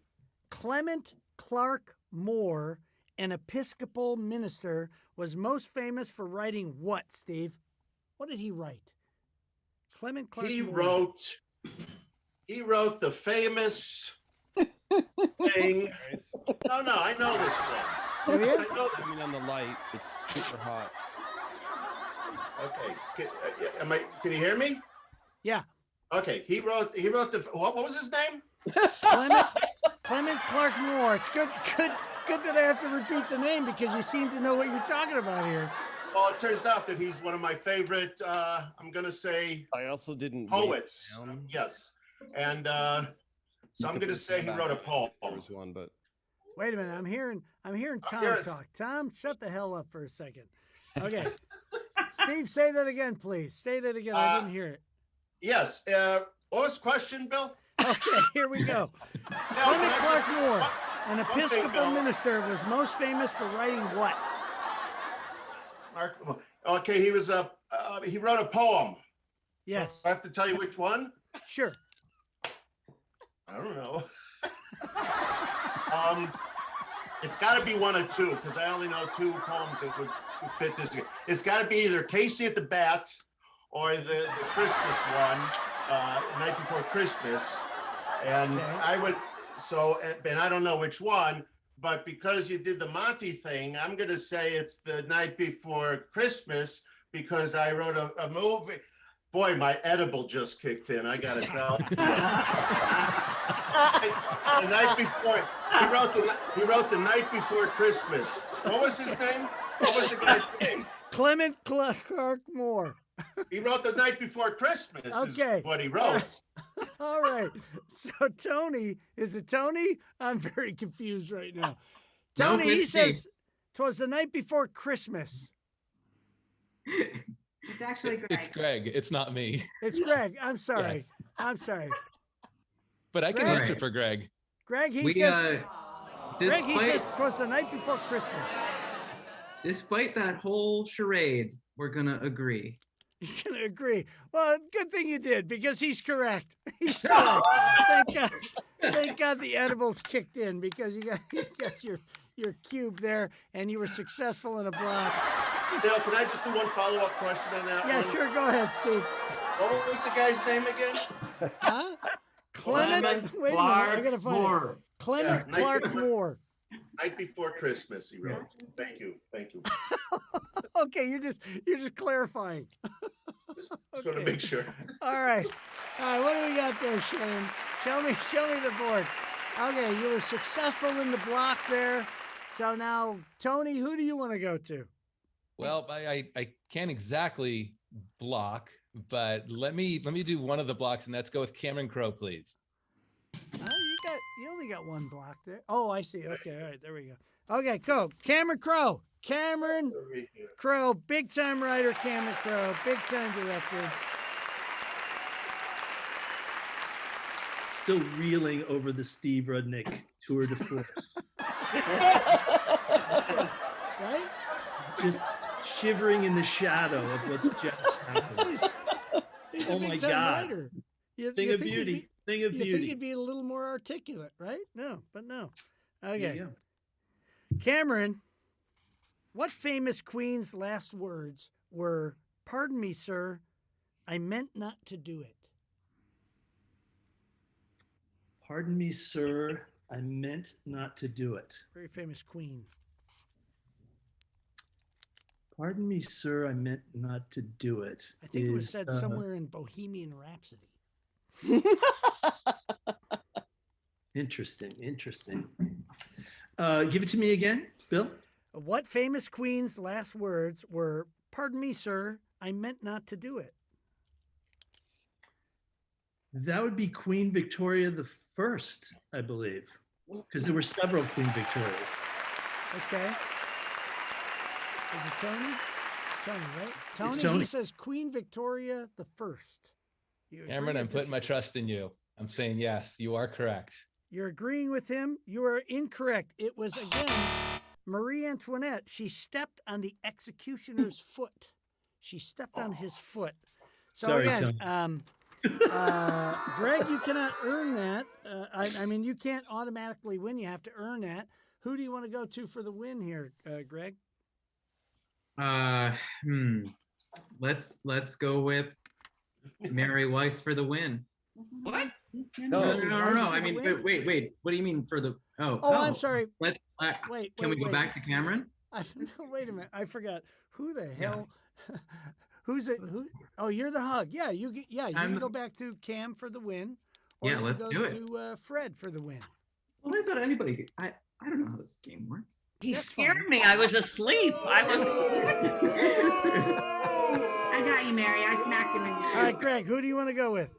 Clement Clark Moore, an Episcopal minister, was most famous for writing what, Steve? What did he write? Clement Clark Moore. He wrote the famous thing. No, I know this one. Oh, yeah? I know I mean, on the light, it's super hot. Okay. Can you hear me? Yeah. Okay. He wrote the what was his name? Clement Clark Moore. It's good that I have to repeat the name because you seem to know what you're talking about here. Well, it turns out that he's one of my favorite, I'm going to say, I also didn't poets. Yes. And so I'm going to say he wrote a poem. There was one, but Wait a minute. I'm hearing Tom talk. Tom, shut the hell up for a second. Okay. Steve, say that again, please. Say that again. I didn't hear it. Yes. What was the question, Bill? Okay, here we go. Clement Clark Moore, an Episcopal minister, was most famous for writing what? Okay, he was he wrote a poem. Yes. I have to tell you which one? Sure. I don't know. It's got to be one of two because I only know two poems that would fit this. It's got to be either Casey at the Bat or the Christmas one, Night Before Christmas. And I would, and I don't know which one, but because you did the Monty thing, I'm going to say it's The Night Before Christmas because I wrote a movie. Boy, my edible just kicked in. I got to tell you. The night before, he wrote The Night Before Christmas. What was his name? What was the guy's name? Clement Clark Moore. He wrote The Night Before Christmas. Okay. Is what he wrote. All right. So Tony, is it Tony? I'm very confused right now. Tony, he says, "'Twas the night before Christmas." It's actually Greg. It's Greg. It's not me. It's Greg. I'm sorry. Yes. I'm sorry. But I can Greg? answer for Greg. Greg, he says, "'Twas the night before Christmas." Despite that whole charade, we're gonna agree. You're gonna agree. Well, good thing you did because he's correct. He's correct. Thank God. Thank God the edibles kicked in because you got your cube there and you were successful in a block. Bill, can I just do one follow-up question on that? Yeah, one? sure. Go ahead, Steve. What was the guy's name again? Huh? Clement. Wait a minute. I gotta find it. Clement Clark Moore. Night Before Christmas, he wrote. Thank you. Thank you. Okay, you're just clarifying. Just want to make sure. All right. What do we got there, Shane? Show me the board. Okay, you were successful in the block there. So now, Tony, who do you want to go to? Well, I can't exactly block, but let me do one of the blocks, and let's go with Cameron Crowe, please. You only got one block there. Oh, I see. Okay, all right, there we go. Okay, cool. Cameron Crowe. Cameron Crowe, big time writer. Cameron Crowe, big time director. Still reeling over the Steve Rudnick tour de force. Right? Just shivering in the shadow of what's just happened. He's Oh a my big time God. writer. Thing of beauty. Thing of You think beauty. he'd be a little more articulate, right? No, but no. Okay. Yeah. Cameron, what famous queen's last words were, "Pardon me, sir, I meant not to do it"? Pardon me, sir. I meant not to do it. Very famous queen. Pardon me, sir. I meant not to do it. I think it was said somewhere in Bohemian Rhapsody. Interesting. Give it to me again, Bill. What famous queen's last words were, "Pardon me, sir, I meant not to do it"? That would be Queen Victoria the First, I believe, because there were several Queen Victorias. Okay. Is it Tony? Tony, right? Tony, Tony. He says Queen Victoria the First. You agree Cameron, or I'm putting my disagree? trust in you. I'm saying yes, you are correct. You're agreeing with him. You are incorrect. It was, again, Marie Antoinette. She stepped on the executioner's foot. She stepped on his foot. So Sorry, again, Tony. Greg, you cannot earn that. I mean, you can't automatically win. You have to earn that. Who do you want to go to for the win here, Greg? Let's go with Mary Weiss for the win. What? No. I mean, but wait. What do you mean for the? Oh, I'm sorry. Wait. Can we go back to Cameron? Wait a minute. I forgot. Who the hell? Who's it? Who? Oh, you're the hug. Yeah, you can go back to Cam for the win. Or Yeah, you can let's go do it. To Fred for the win. Well, I thought anybody. I don't know how this game works. He scared me. I was asleep. I was. I got you, Mary. I smacked him in the All right, Greg. Who do you want to go with?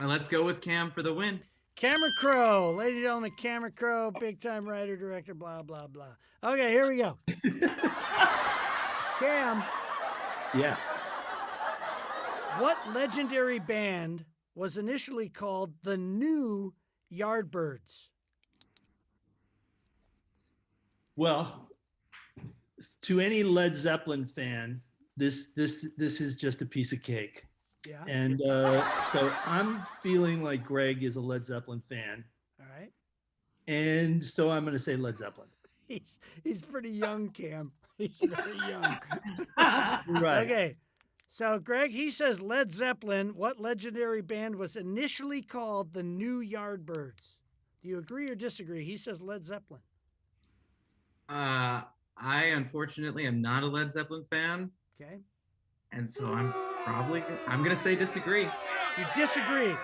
Let's go with Cam for the win. Cameron Crowe, ladies and gentlemen, Cameron Crowe, big time writer, director, blah, blah, blah. Okay, here we go. Cam, Yeah. what legendary band was initially called the New Yardbirds? Well, to any Led Zeppelin fan, this is just a piece of cake. Yeah. And so I'm feeling like Greg is a Led Zeppelin fan. All right. And so I'm going to say Led Zeppelin. He's pretty young, Cam. He's very young. Right. Okay. So, Greg, he says Led Zeppelin. What legendary band was initially called the New Yardbirds? Do you agree or disagree? He says Led Zeppelin. I unfortunately am not a Led Zeppelin fan. Okay. And so I'm gonna say disagree. You disagree.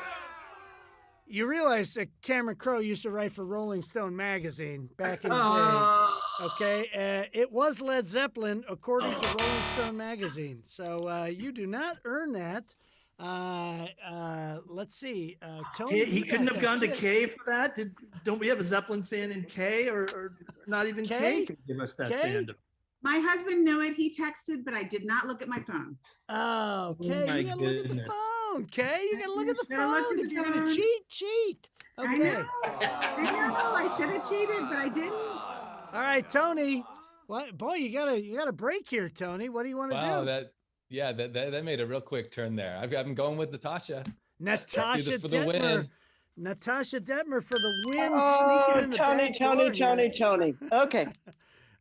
You realize that Cameron Crowe used to write for Rolling Stone magazine back in the day. Okay, it was Led Zeppelin according to Rolling Stone magazine. So you do not earn that. Let's see. Tony, He you couldn't got have that gone to kiss. K for that. Don't we have a Zeppelin fan in K, or not even K could give us that fandom? My husband knew it. He texted, but I did not look at my phone. Oh, Kay, my you gotta look at the goodness. phone, Kay. You gotta look at the Gotta look phone. at If the you're gonna phone. cheat. I Okay. know. I should have cheated, but I didn't. All right, Tony. What, boy? You got a break here, Tony. What do you want to Wow, do? that made a real quick turn there. I'm going with Natasha. Let's do Natasha this for the Detmer. win. Natasha Detmer for the win. Oh, Sneaking in the back door here. Tony. Okay.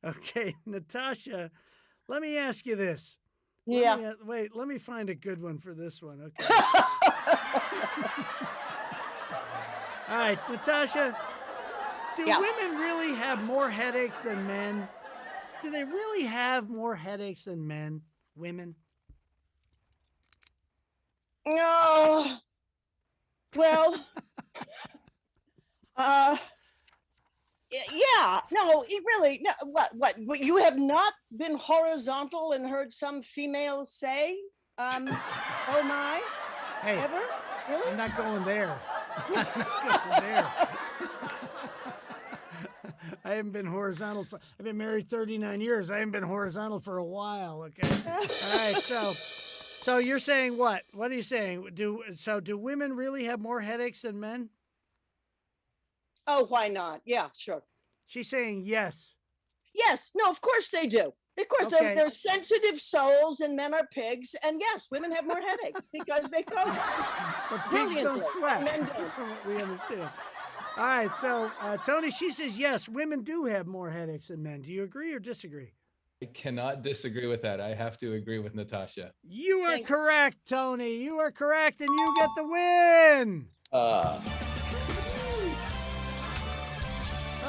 Okay, Natasha. Let me ask you this. Yeah. Let me find a good one for this one. Okay. All right, Natasha. Do women really have more headaches than men? Do they really have more headaches than men? Women? No. Well, yeah, no, it really, no, what, you have not been horizontal and heard some female say, oh my, Hey, ever? Really? I'm not going there. I'm not going there. I haven't been horizontal I've been married 39 years. I haven't been horizontal for a while, okay? All right, so you're saying what? What are you saying? Do women really have more headaches than men? Oh, why not? Yeah, sure. She's saying yes. Yes, no, of course they do. Of course, Okay. they're sensitive souls and men are pigs. And yes, women have more headaches because they cope. But pigs don't Brilliantly. sweat. Men don't. From what we understand. All right, so Tony, she says yes, women do have more headaches than men. Do you agree or disagree? I cannot disagree with that. I have to agree with Natasha. You are correct, Tony. You are correct, and you get the win. Uh,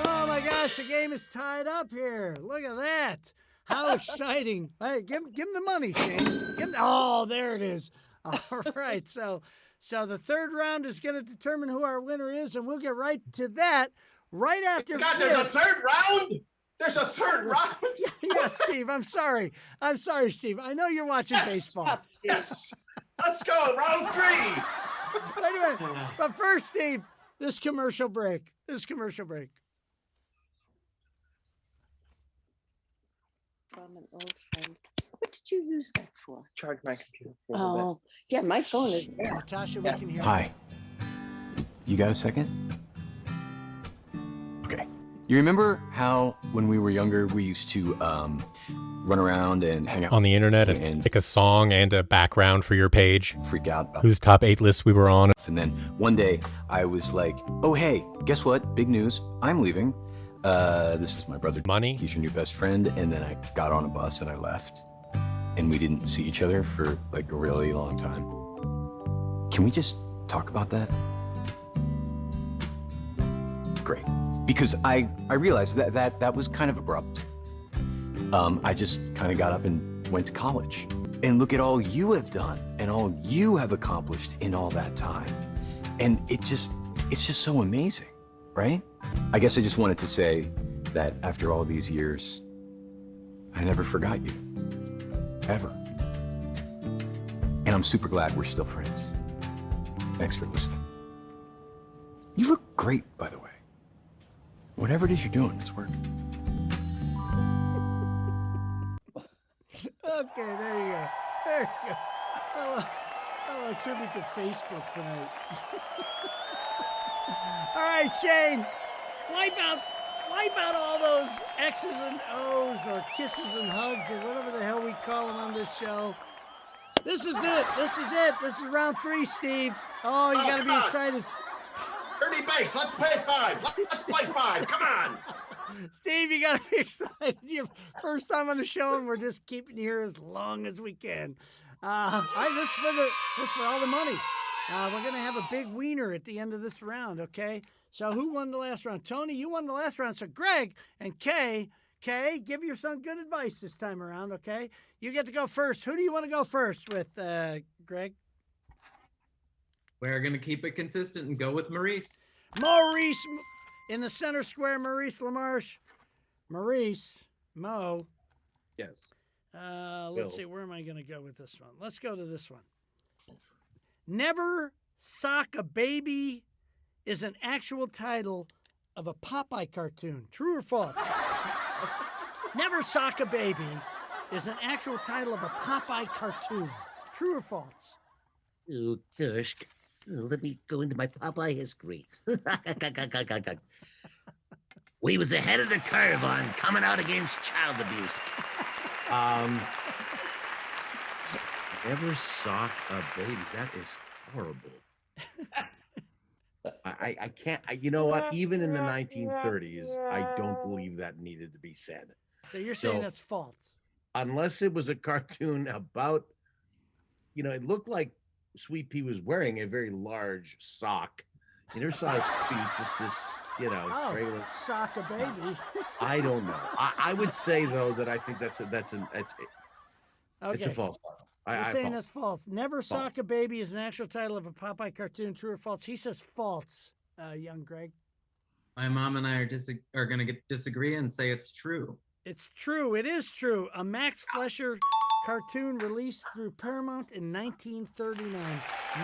Oh my gosh, the game is tied up here. Look at that. How exciting. Hey, give him the money, Shane. Oh, there it is. All right, so the third round is going to determine who our winner is, and we'll get right to that right after God, there's a third round? There's a third round? Yes, Steve, I'm sorry. I'm sorry, Steve. I know you're watching baseball. Yes. Let's go, round 3. Wait a minute. But first, Steve, this commercial break. From an old friend. What did you use that for? Charge my computer for a little bit. Oh, yeah, my phone is there. Natasha, we can hear Hi. You got a second? Okay. You remember how when we were younger, we used to run around and hang out on the internet and pick a song and a background for your page? Freak out about whose top 8 lists we were on. And then one day I was like, oh, hey, guess what? Big news. I'm leaving. This is my brother. Money. He's your new best friend. And then I got on a bus and I left. And we didn't see each other for like a really long time. Can we just talk about that? Great. Because I realized that was kind of abrupt. I just kind of got up and went to college. And look at all you have done and all you have accomplished in all that time. And it's just so amazing, right? I guess I just wanted to say that after all these years, I never forgot you, ever. And I'm super glad we're still friends. Thanks for listening. You look great, by the way. Whatever it is you're doing, it's working. Okay, there you go. There you go. I'll attribute to Facebook tonight. All right, Shane, wipe out all those X's and O's or kisses and hugs or whatever the hell we call them on this show. This is it. This is it. This is round 3, Steve. Oh, you got to be excited. Ernie Banks, let's play 5. Let's play 5. Come on. Steve, you got to be excited. Your first time on the show, and we're just keeping you here as long as we can. All right, this is for all the money. We're going to have a big wiener at the end of this round, okay? So who won the last round? Tony, you won the last round. So Greg and Kay, give your son good advice this time around, okay? You get to go first. Who do you want to go first with, Greg? We're going to keep it consistent and go with Maurice. Maurice in the center square, Maurice LaMarche. Maurice, Mo. Yes. Let's see, where am I going to go with this one? Let's go to this one. Never Sock a Baby is an actual title of a Popeye cartoon. True or false? Never Sock a Baby is an actual title of a Popeye cartoon. True or false? Oh, gosh. Let me go into my Popeye history. We was ahead of the curve on coming out against child abuse. Never sock a baby. That is horrible. I can't. You know what? Even in the 1930s, I don't believe that needed to be said. So you're saying that's false? Unless it was a cartoon about, it looked like Sweet Pea was wearing a very large sock. In her size feet, just this, regular sock a baby. I don't know. I would say though that I think it's a false. You're saying that's false. Never Sock a Baby is an actual title of a Popeye cartoon. True or false? He says false. Young Greg. My mom and I are going to disagree and say it's true. It's true. It is true. A Max Fleischer cartoon released through Paramount in 1939.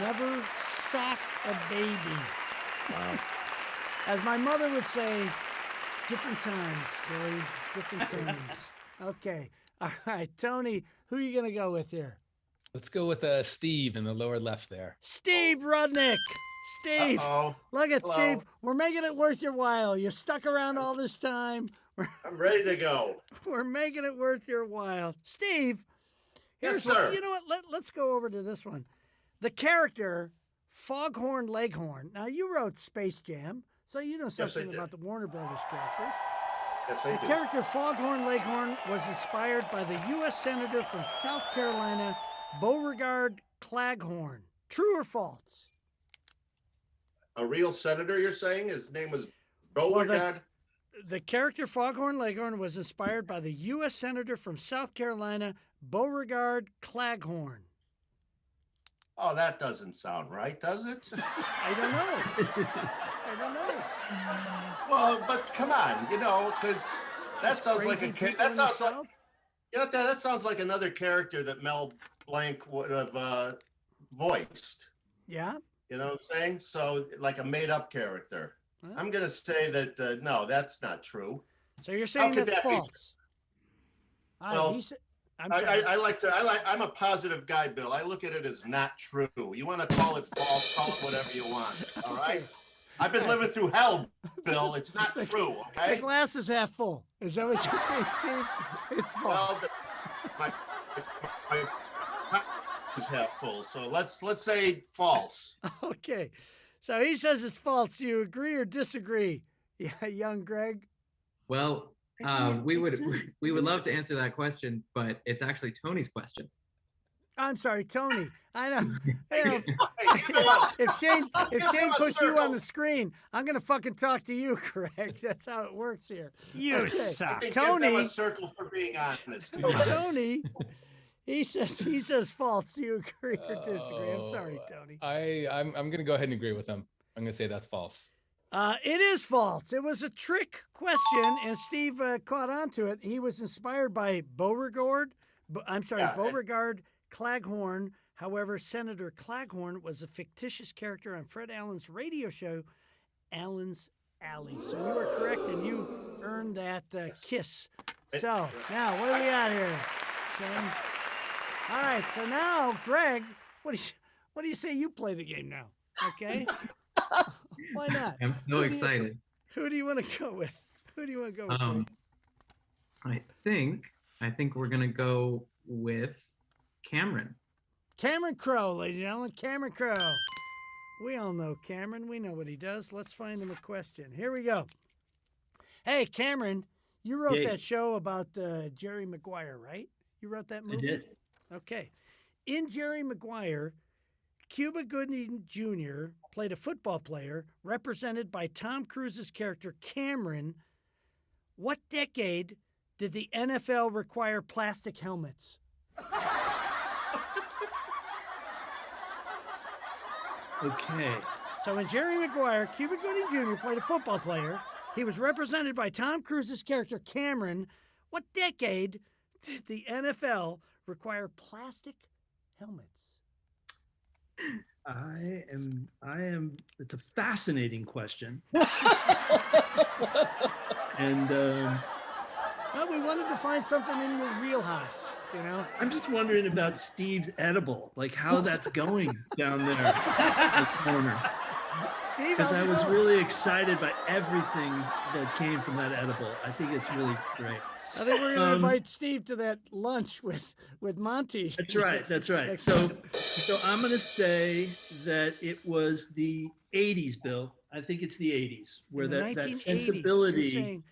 Never Sock a Baby. Wow. As my mother would say, different times, Billy. Different times. Okay. All right, Tony, who are you going to go with here? Let's go with Steve in the lower left there. Steve Rudnick. Steve. Look at Steve. We're making it worth your while. You stuck around all this time. I'm ready to go. We're making it worth your while. Steve. Yes, sir. You know what? Let's go over to this one. The character Foghorn Leghorn. Now, you wrote Space Jam, so you know something about the Warner Brothers characters. Yes, I The do. character Foghorn Leghorn was inspired by the U.S. Senator from South Carolina, Beauregard Claghorn. True or false? A real senator, you're saying? His name was Beauregard? The character Foghorn Leghorn was inspired by the U.S. Senator from South Carolina, Beauregard Claghorn. Oh, that doesn't sound right, does it? I don't know. I don't know. Well, but come on, because that sounds like that sounds like another character that Mel Blanc would have voiced. Yeah. You know what I'm saying? So like a made-up character. I'm gonna say that no, that's not true. So you're saying that's false? Well, I'm a positive guy, Bill. I look at it as not true. You want to call it false, call it whatever you want. All right. I've been living through hell, Bill. It's not true, okay? The glass is half full. Is that what you're saying, Steve? It's full. Well, my is half full. So let's say false. Okay. So he says it's false. Do you agree or disagree? Yeah, young Greg. Well, we would love to answer that question, but it's actually Tony's question. I'm sorry, Tony. I know. If Shane puts you on the screen, I'm gonna fucking talk to you, Greg. That's how it works here. You suck, Tony. Tony. A circle for being honest. Tony. He says false. Do you agree or disagree? I'm sorry, Tony. I'm going to go ahead and agree with him. I'm going to say that's false. It is false. It was a trick question, and Steve caught on to it. He was inspired by Beauregard Claghorn. However, Senator Claghorn was a fictitious character on Fred Allen's radio show, Allen's Alley. So you are correct, and you earned that kiss. So now, what do we got here, Shane? All right, so now, Greg, what do you say you play the game now? Okay? Why not? I'm so excited. Who do you want to go with? Who do you want to go with? I think we're gonna go with Cameron. Cameron Crowe, ladies and gentlemen. Cameron Crowe. We all know Cameron. We know what he does. Let's find him a question. Here we go. Hey, Cameron, you wrote Yay. that show about Jerry Maguire, right? You wrote that movie? I did. Okay. In Jerry Maguire, Cuba Gooding Jr. played a football player represented by Tom Cruise's character Cameron. What decade did the NFL require plastic helmets? Okay. So in Jerry Maguire, Cuba Gooding Jr. played a football player. He was represented by Tom Cruise's character Cameron. What decade did the NFL require plastic helmets? I am, it's a fascinating question. And Well, we wanted to find something in your wheelhouse, you know? I'm just wondering about Steve's edible, like how that's going down there in the corner. Steve, Because how's I it was going? really excited by everything that came from that edible. I think it's really great. I think we're going to invite Steve to that lunch with Monty. That's right. That's right. So I'm going to say that it was the 80s, Bill. I think it's the 80s where In the that 1980s, sensibility, you're saying-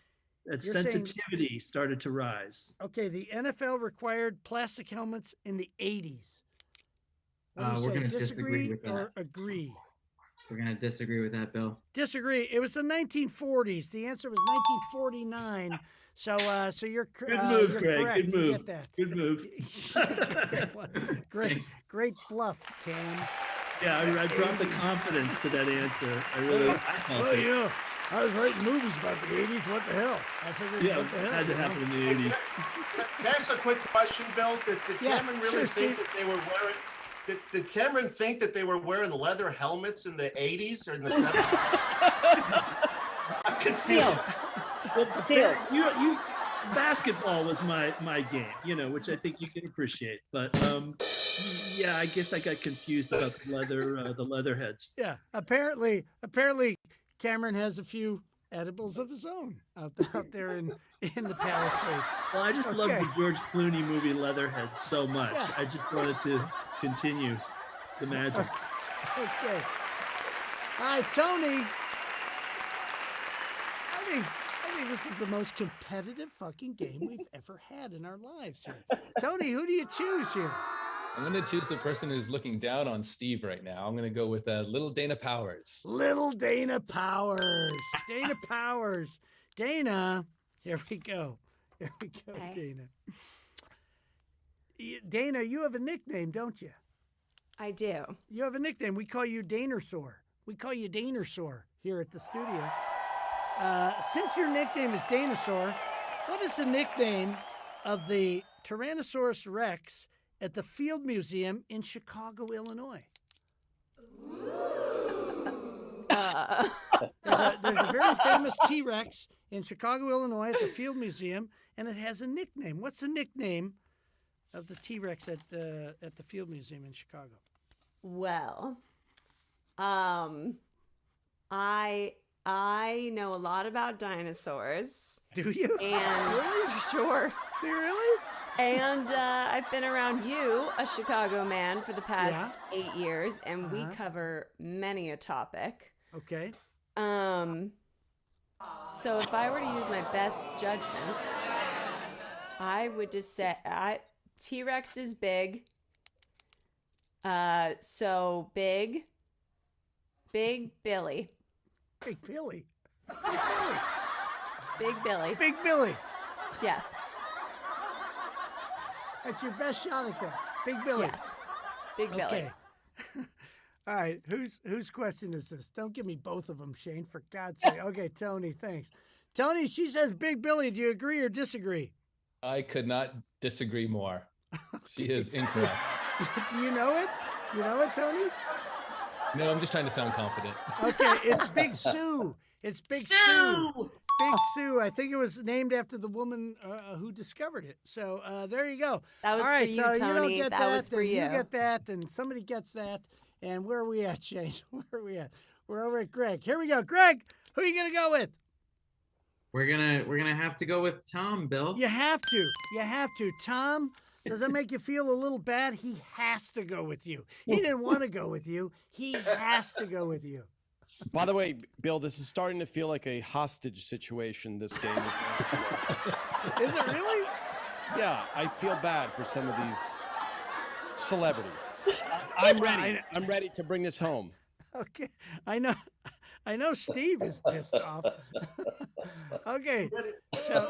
that you're saying- sensitivity started to rise. Okay, the NFL required plastic helmets in the 80s. What do you We're say, gonna disagree disagree with or that. agree? We're gonna disagree with that, Bill. Disagree. It was the 1940s. The answer was 1949. So you're Good move, you're Greg. correct. Good You move. get that. Good move. Great bluff, Cam. Yeah, I brought the confidence to that answer. I really I felt Well, it. you know, I was writing movies about the 80s. What the hell? I figured, Yeah, what the hell? it had to you know? happen in the 80s. Can I ask a quick question, Bill? Did Yeah, Cameron really sure, think Steve. that they were wearing? Did Cameron think that they were wearing leather helmets in the 80s or in the 70s? I'm confused. Well, you basketball was my game, you know, which I think you can appreciate. But yeah, I guess I got confused about the leather heads. Yeah, apparently, Cameron has a few edibles of his own out there in the Palisades. Well, I just love Okay. the George Clooney movie Leatherhead so much. Yeah. I just wanted to continue the magic. Okay. All right, Tony. I think this is the most competitive fucking game we've ever had in our lives here. Tony, who do you choose here? I'm going to choose the person who's looking down on Steve right now. I'm going to go with little Dana Powers. Little Dana Powers. Dana Powers. Dana, here we go. Here we go, Okay. Dana. Dana, you have a nickname, don't you? I do. You have a nickname. We call you Danasaur. We call you Danasaur here at the studio. Since your nickname is Danasaur, what is the nickname of the Tyrannosaurus Rex at the Field Museum in Chicago, Illinois? There's a very famous T-Rex in Chicago, Illinois at the Field Museum, and it has a nickname. What's the nickname of the T-Rex at the Field Museum in Chicago? Well, I know a lot about dinosaurs. Do you? And Really? sure. Do you really? And I've been around you, a Chicago man, for the past 8 years, and we cover many a topic. Okay. So if I were to use my best judgment, I would just say T-Rex is big. So Big Billy. Big Billy. Big Billy. Big Billy. Big Billy. Yes. That's your best shot at that. Big Billy. Yes. Big Billy. Okay. All right. Whose question is this? Don't give me both of them, Shane, for God's sake. Okay, Tony, thanks. Tony, she says Big Billy. Do you agree or disagree? I could not disagree more. She is incorrect. Do you know it? You know it, Tony? No, I'm just trying to sound confident. Okay, it's Big Sue. It's Big Sue. Big Sue. I think it was named after the woman who discovered it. So there you go. That was All for right, you, so you don't Tony. get That was for and you. You get that, and somebody gets that. And where are we at, Shane? Where are we at? We're over at Greg. Here we go. Greg, who are you gonna go with? We're gonna have to go with Tom, Bill. You have to. You have to. Tom Does that make you feel a little bad? He has to go with you. He didn't want to go with you. He has to go with you. By the way, Bill, this is starting to feel like a hostage situation. This game is. Is it really? Yeah, I feel bad for some of these celebrities. I'm ready. I'm ready to bring this home. Okay, I know Steve is pissed off. Okay, so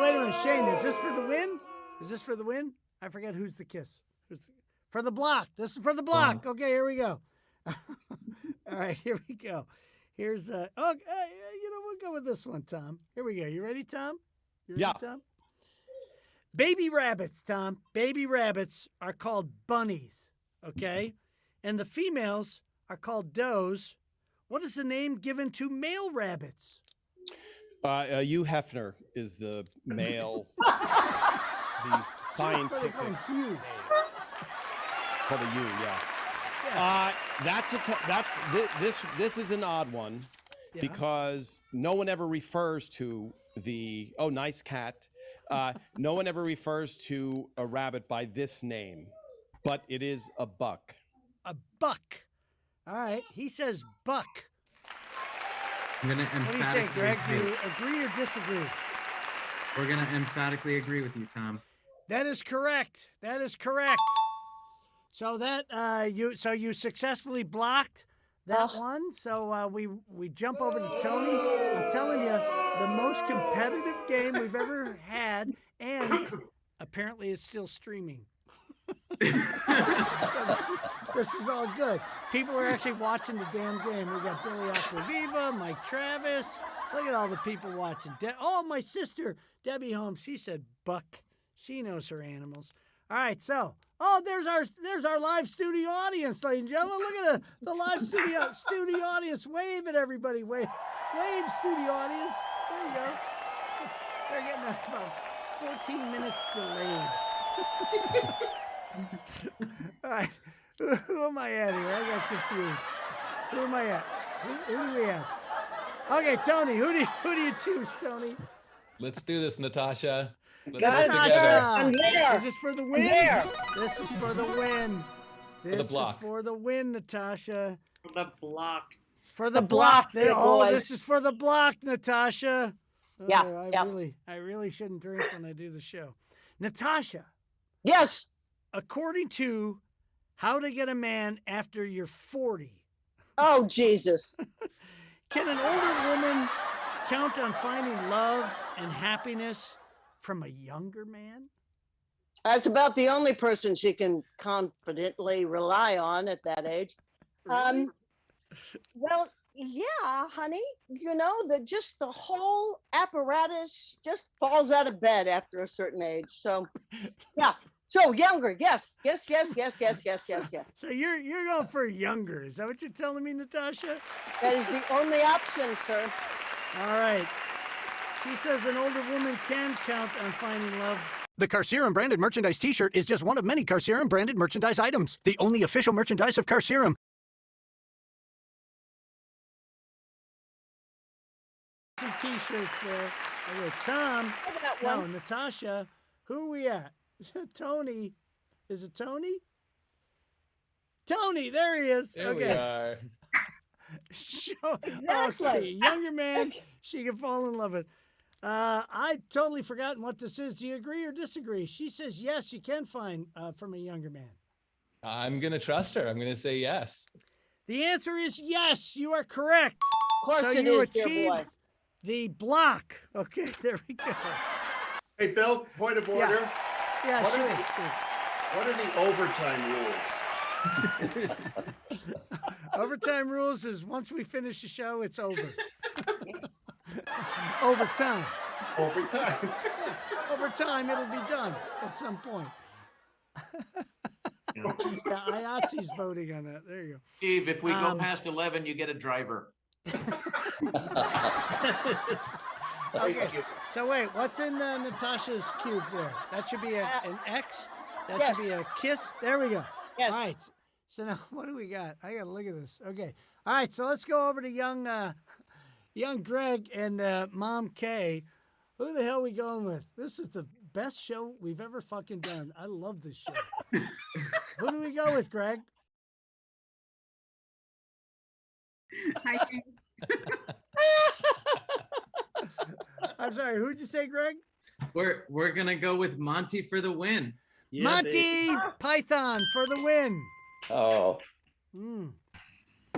wait a minute, Shane, is this for the win? Is this for the win? I forget who's the kiss. For the block. This is for the block. Okay, here we go. All right, here we go. Here's we'll go with this one, Tom. Here we go. You ready, Tom? You ready, Tom? Baby rabbits, Tom. Baby rabbits are called bunnies, okay? And the females are called does. What is the name given to male rabbits? Hugh Hefner is the male. The scientific name. It's called a Hugh, yeah. This is an odd one because no one ever refers to the nice cat. No one ever refers to a rabbit by this name, but it is a buck. A buck. All right. He says buck. I'm gonna What do you say, emphatically Greg? Do agree. you agree or disagree? We're gonna emphatically agree with you, Tom. That is correct. That is correct. So that you successfully blocked that one. So we jump over to Tony. I'm telling you, the most competitive game we've ever had, and apparently it's still streaming. So this is all good. People are actually watching the damn game. We got Billy Aquaviva, Mike Travis. Look at all the people watching. My sister, Debbie Holmes, she said buck. She knows her animals. All right, so there's our live studio audience, ladies and gentlemen. Look at the live studio audience. Wave at everybody. Wave, studio audience. There you go. They're getting about 14 minutes delayed. All right, who am I at here? I got confused. Who am I at? Who do we have? Okay, Tony. Who do you choose, Tony? Let's do this, Natasha. Let's Natasha, work together. is this for the win? This is for the win. This is block. for the win, Natasha. For the block. For the block. This is for the block, Natasha. I really shouldn't drink when I do the show. Natasha. Yes. According to How to Get a Man After You're 40. Oh, Jesus. Can an older woman count on finding love and happiness from a younger man? That's about the only person she can confidently rely on at that age. Really? Well, yeah, honey. You know, the whole apparatus just falls out of bed after a certain age. So, yeah. So younger, yes. So you're going for younger. Is that what you're telling me, Natasha? That is the only option, sir. All right. She says an older woman can count on finding love. The Carcerum branded merchandise t-shirt is just one of many Carcerum branded merchandise items. The only official merchandise of Carcerum. Some t-shirts there. Okay, Tom. No, Natasha. Who are we at? Tony. Is it Tony? Tony, there he is. There okay. we are. Okay, younger man, she can fall in love with. I totally forgotten what this is. Do you agree or disagree? She says yes, you can find from a younger man. I'm going to trust her. I'm going to say yes. The answer is yes, you are correct. Of course so it you is, dear achieved boy. the block. Okay, there we go. Hey, Bill, point of order. Yeah, What sure. What are the overtime rules? Overtime rules is once we finish the show, it's over. Overtime. Overtime. Overtime, it'll be done at some point. Yeah, IATSE's voting on that. There you go. Steve, if we go past 11, you get a driver. Okay. So wait, what's in Natasha's cube there? That should be an X. That Yes. should be a kiss. There we go. Yes. All right. So now what do we got? I got to look at this. Okay. All right. So let's go over to young Greg and Mom Kay. Who the hell are we going with? This is the best show we've ever fucking done. I love this show. Who do we go with, Greg? Hi, Shane. I'm sorry. Who'd you say, Greg? We're gonna go with Monty for the win. Monty Python for the win. Oh,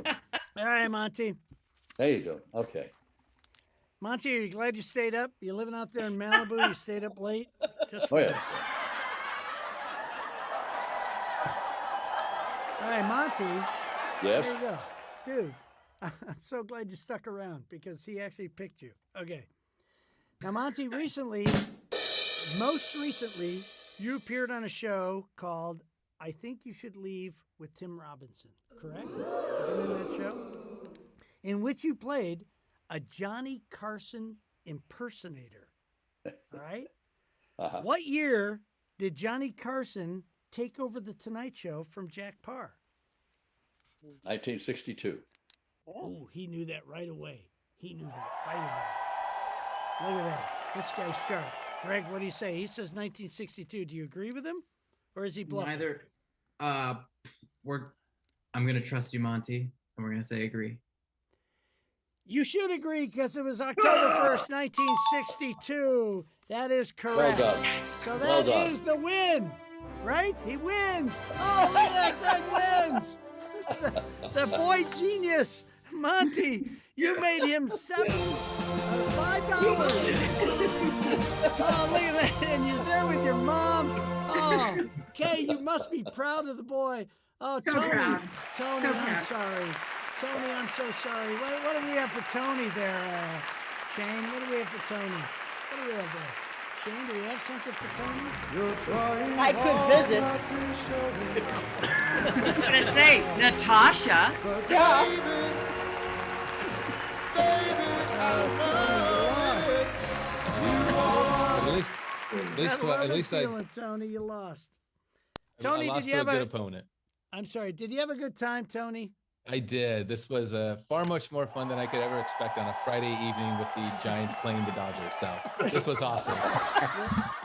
All right, Monty. there you go. Okay. Monty, are you glad you stayed up? You living out there in Malibu? You stayed up late? Just Oh, for yes. this. All right, Monty. Yes. There you go. Dude, I'm so glad you stuck around because he actually picked you. Okay. Now, Monty, most recently, you appeared on a show called I Think You Should Leave with Tim Robinson, correct? Been in that show? In which you played a Johnny Carson impersonator. All right? Uh-huh. What year did Johnny Carson take over The Tonight Show from Jack Parr? 1962. Oh, he knew that right away. He knew that right away. Look at that. This guy's sharp. Greg, what do you say? He says 1962. Do you agree with him? Or is he bluffing? Neither. I'm gonna trust you, Monty, and we're gonna say agree. You should agree because it was October 1st, 1962. That is correct. Well done. So Well that done. is the win, right? He wins. Oh, look at that. Greg wins. the boy genius, Monty. You made him $5. Oh, look at that. And you're there with your mom. Oh, Kay, you must be proud of the boy. Oh, So Tony. proud. Tony, So I'm proud. sorry. Tony, I'm so sorry. What do we have for Tony there, Shane? What do we have for Tony? What do we have there? Shane, do we have something for Tony? I could visit. I was gonna say, Natasha. Yeah. At least I Tony, you lost. I Tony, lost did you to have a good opponent. I'm sorry. Did you have a good time, Tony? I did. This was far much more fun than I could ever expect on a Friday evening with the Giants playing the Dodgers. So this was awesome.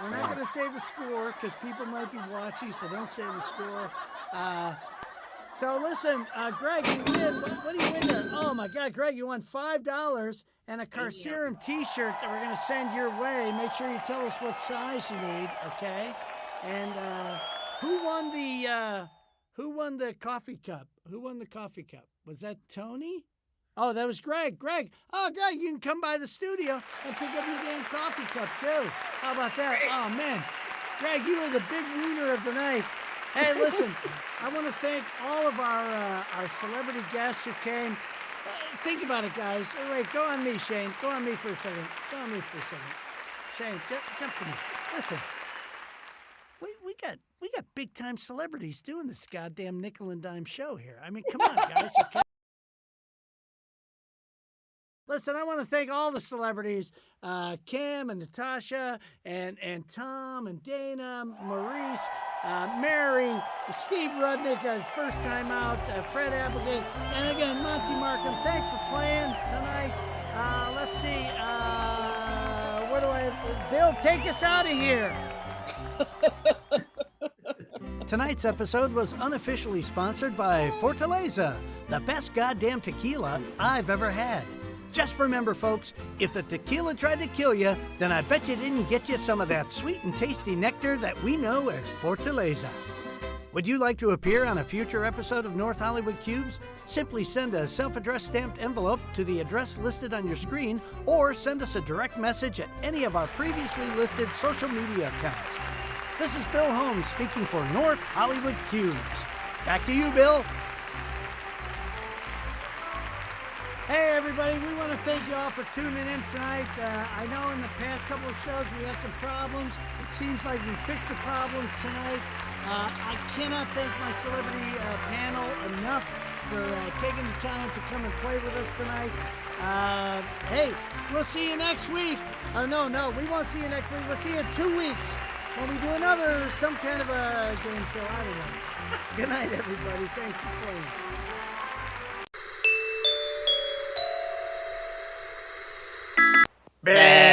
We're not going to say the score because people might be watching, so don't say the score. So listen, Greg, you win. What do you win there? Oh my God, Greg, you won $5 and a Carcerum T-shirt that we're going to send your way. Make sure you tell us what size you need, okay? And who won the coffee cup? Who won the coffee cup? Was that Tony? Oh, that was Greg. Greg. Oh, Greg, you can come by the studio and pick up your damn coffee cup too. How about that? Oh man, Greg, you were the big winner of the night. Hey, listen, I want to thank all of our celebrity guests who came. Think about it, guys. All right, go on me, Shane. Go on me for a second. Go on me for a second. Shane, come to me. Listen, we got big time celebrities doing this goddamn nickel and dime show here. I mean, come on, guys. Okay? Listen, I want to thank all the celebrities, Kim and Natasha and Tom and Dana, Maurice, Mary, Steve Rudnick, his first time out, Fred Applegate, and again, Monte Markham. Thanks for playing tonight. Let's see. Bill, take us out of here. Tonight's episode was unofficially sponsored by Fortaleza, the best goddamn tequila I've ever had. Just remember, folks, if the tequila tried to kill you, then I bet you didn't get you some of that sweet and tasty nectar that we know as Fortaleza. Would you like to appear on a future episode of North Hollywood Cubes? Simply send a self-addressed stamped envelope to the address listed on your screen or send us a direct message at any of our previously listed social media accounts. This is Bill Holmes speaking for North Hollywood Cubes. Back to you, Bill. Hey, everybody, we want to thank you all for tuning in tonight. I know in the past couple of shows we had some problems. It seems like we fixed the problems tonight. I cannot thank my celebrity panel enough for taking the time to come and play with us tonight. Hey, we'll see you next week. No, we won't see you next week. We'll see you in 2 weeks when we do some kind of a game show. I don't know. Good night, everybody. Thanks for playing. Bah.